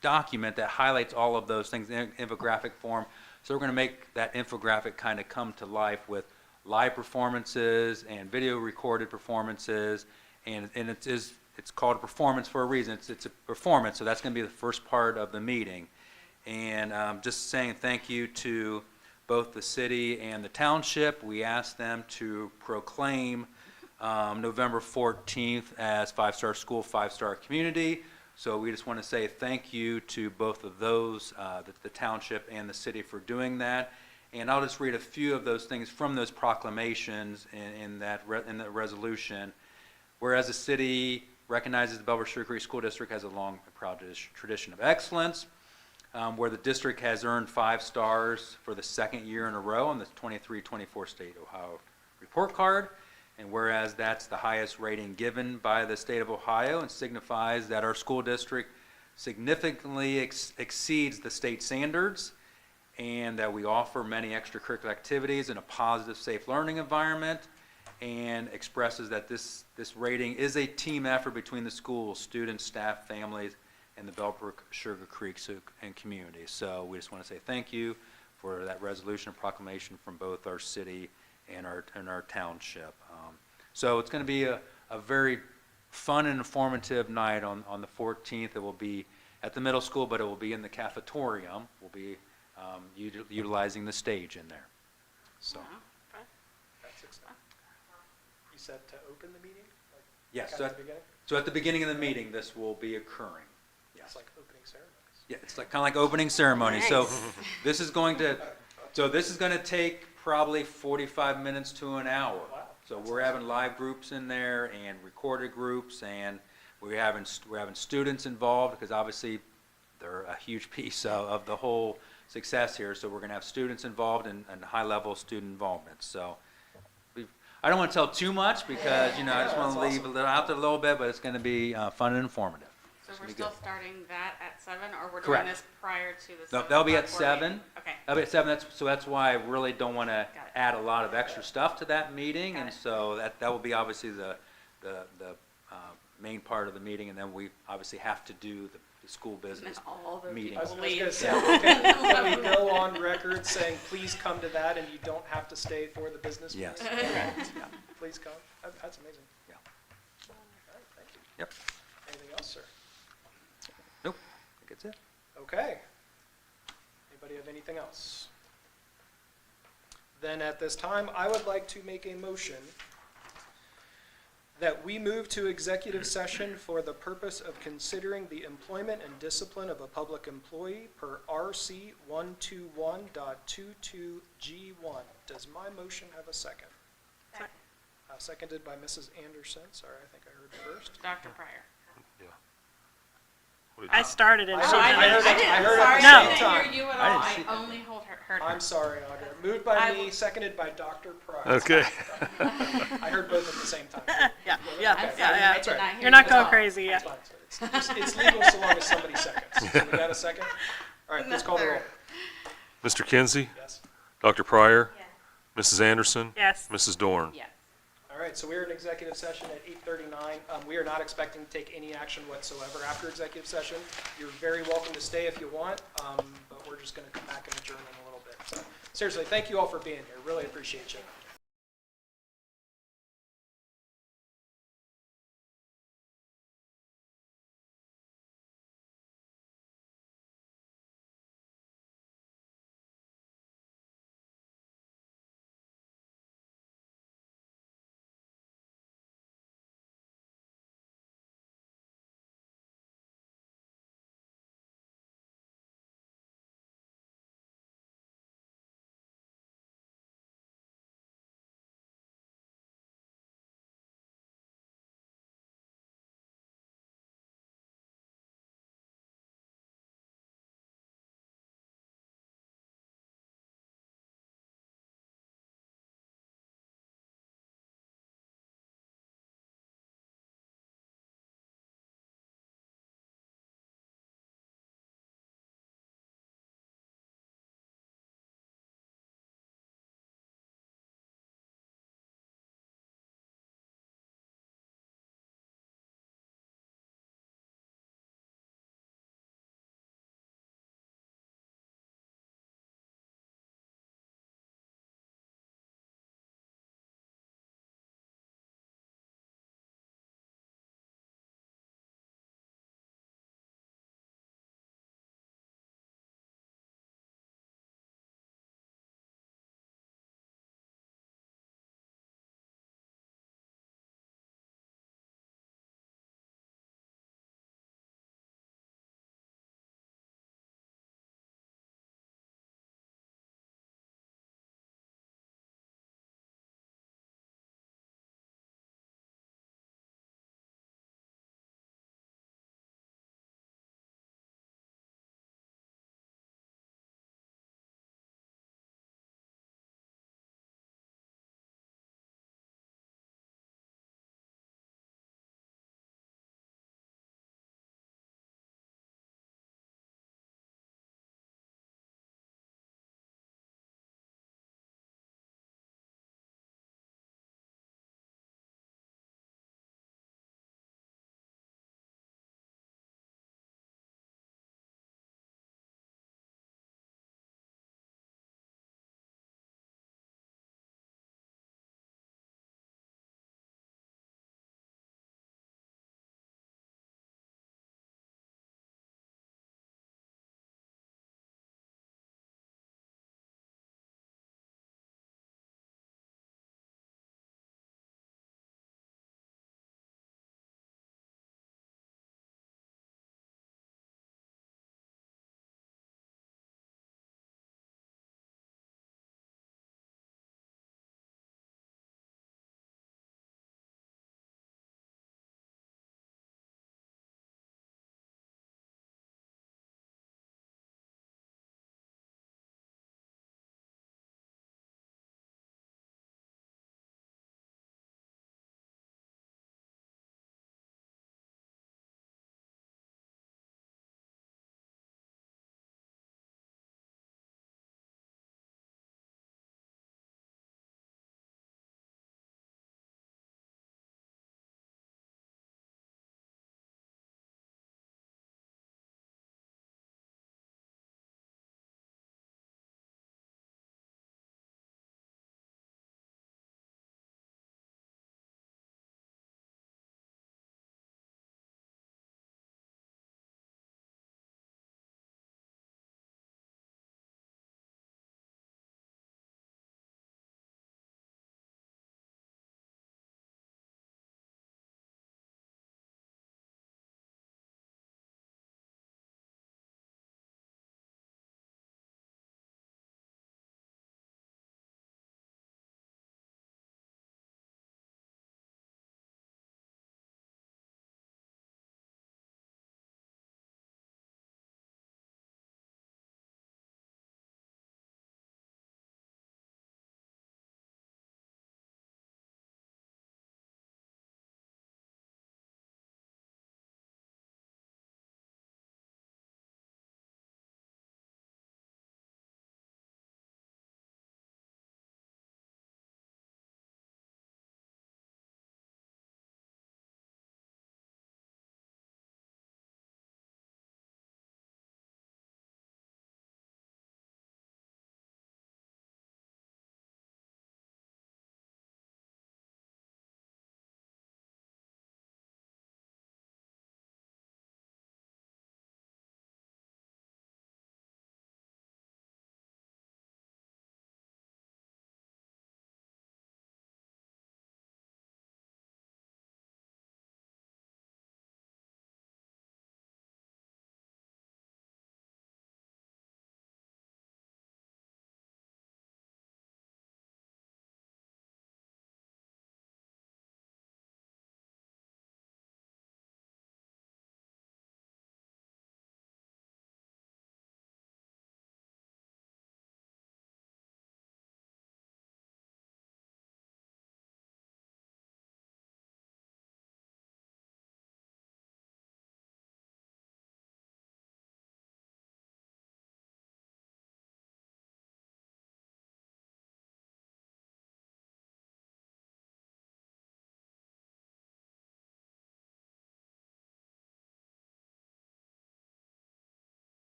document that highlights all of those things in infographic form. So we're going to make that infographic kind of come to life with live performances and video recorded performances, and it's called a performance for a reason. It's a performance, so that's going to be the first part of the meeting. And just saying thank you to both the city and the township. We asked them to proclaim November 14th as Five-Star School, Five-Star Community. So we just want to say thank you to both of those, the township and the city, for doing that. And I'll just read a few of those things from those proclamations in that resolution. Whereas the city recognizes the Bellbrook-Sugarcreek School District has a long and proud tradition of excellence, where the district has earned 5 stars for the second year in a row on the 23-24 State Ohio report card. And whereas that's the highest rating given by the state of Ohio and signifies that our school district significantly exceeds the state standards, and that we offer many extracurricular activities in a positive, safe learning environment, and expresses that this rating is a team effort between the schools, students, staff, families, and the Bellbrook-Sugarcreek and community. So we just want to say thank you for that resolution and proclamation from both our city and our township. So it's going to be a very fun and informative night on the 14th. It will be at the middle school, but it will be in the cafetorium. We'll be utilizing the stage in there. So. That's exciting. You said to open the meeting? Like, Yes, at the beginning? so at the beginning of the meeting, this will be occurring. Yes. It's like opening ceremonies. Yeah, it's like kind of like opening ceremony. Nice. So this is going to take probably 45 minutes to an hour. Wow. So we're having live groups in there and recorded groups, and we're having students involved, because obviously they're a huge piece of the whole success here. So we're going to have students involved and high-level student involvement. So I don't want to tell too much, because I just want to leave a little out there a little bit, but it's going to be fun and informative. So we're still starting that at 7, or we're Correct. doing this prior to the 7 No, that'll be at o'clock board 7. meeting? Okay. That'll be at 7. That's why I really don't want to add a lot of extra stuff to that meeting, and so that will be obviously the main part of the meeting, and then we obviously have to do the school business all the meeting. I was going to say, can we go on record saying, please come to that, and you don't have to stay for the business meeting? Yes. Yeah. Please come. That's amazing. Yeah. All right, thank you. Yep. Anything else, sir? Nope. I think that's it. Okay. Anybody have anything else? Then at this time, I would like to make a motion that we move to executive session for the purpose of considering the employment and discipline of a public employee per RC 121.22G1. Does my motion have a second? Second. Seconded by Mrs. Anderson. Sorry, I think I heard first. Dr. Pryor. I started it. I heard it at the Sorry, same I didn't time. hear you at all. I only heard her. I'm sorry, Audra. Moved by me, seconded by Dr. Price. Okay. I heard both at the same time. Yeah, Okay, yeah. that's right. You're not going crazy yet. That's fine. It's legal so long as somebody seconds. So we got a second? All right, let's call the roll. Mr. Kinsey, Yes. Dr. Pryor, Mrs. Anderson, Yes. Mrs. Dorn. Yes. All right, so we're in executive session at 8:39. We are not expecting to take any action whatsoever after executive session. You're very welcome to stay if you want, but we're just going to come back and adjourn in a little bit. So seriously, thank you all for being here. Really appreciate you.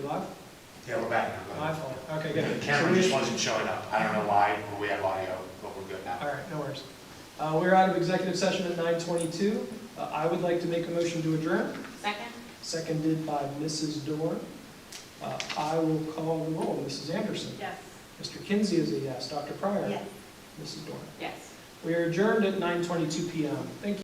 live? Yeah, we're back now. My fault. Okay, good. The camera just wasn't showing up. I don't know why, but we have audio, but we're good now. All right, no worries. We're out of executive session at 9:22. I would like to make a motion to adjourn. Second? Seconded by Mrs. Dorn. I will call the roll. Mrs. Anderson? Yes. Mr. Kinsey is a yes. Dr. Pryor? Yes. Mrs. Dorn? Yes. We are adjourned at 9:22 p.m. Thank you.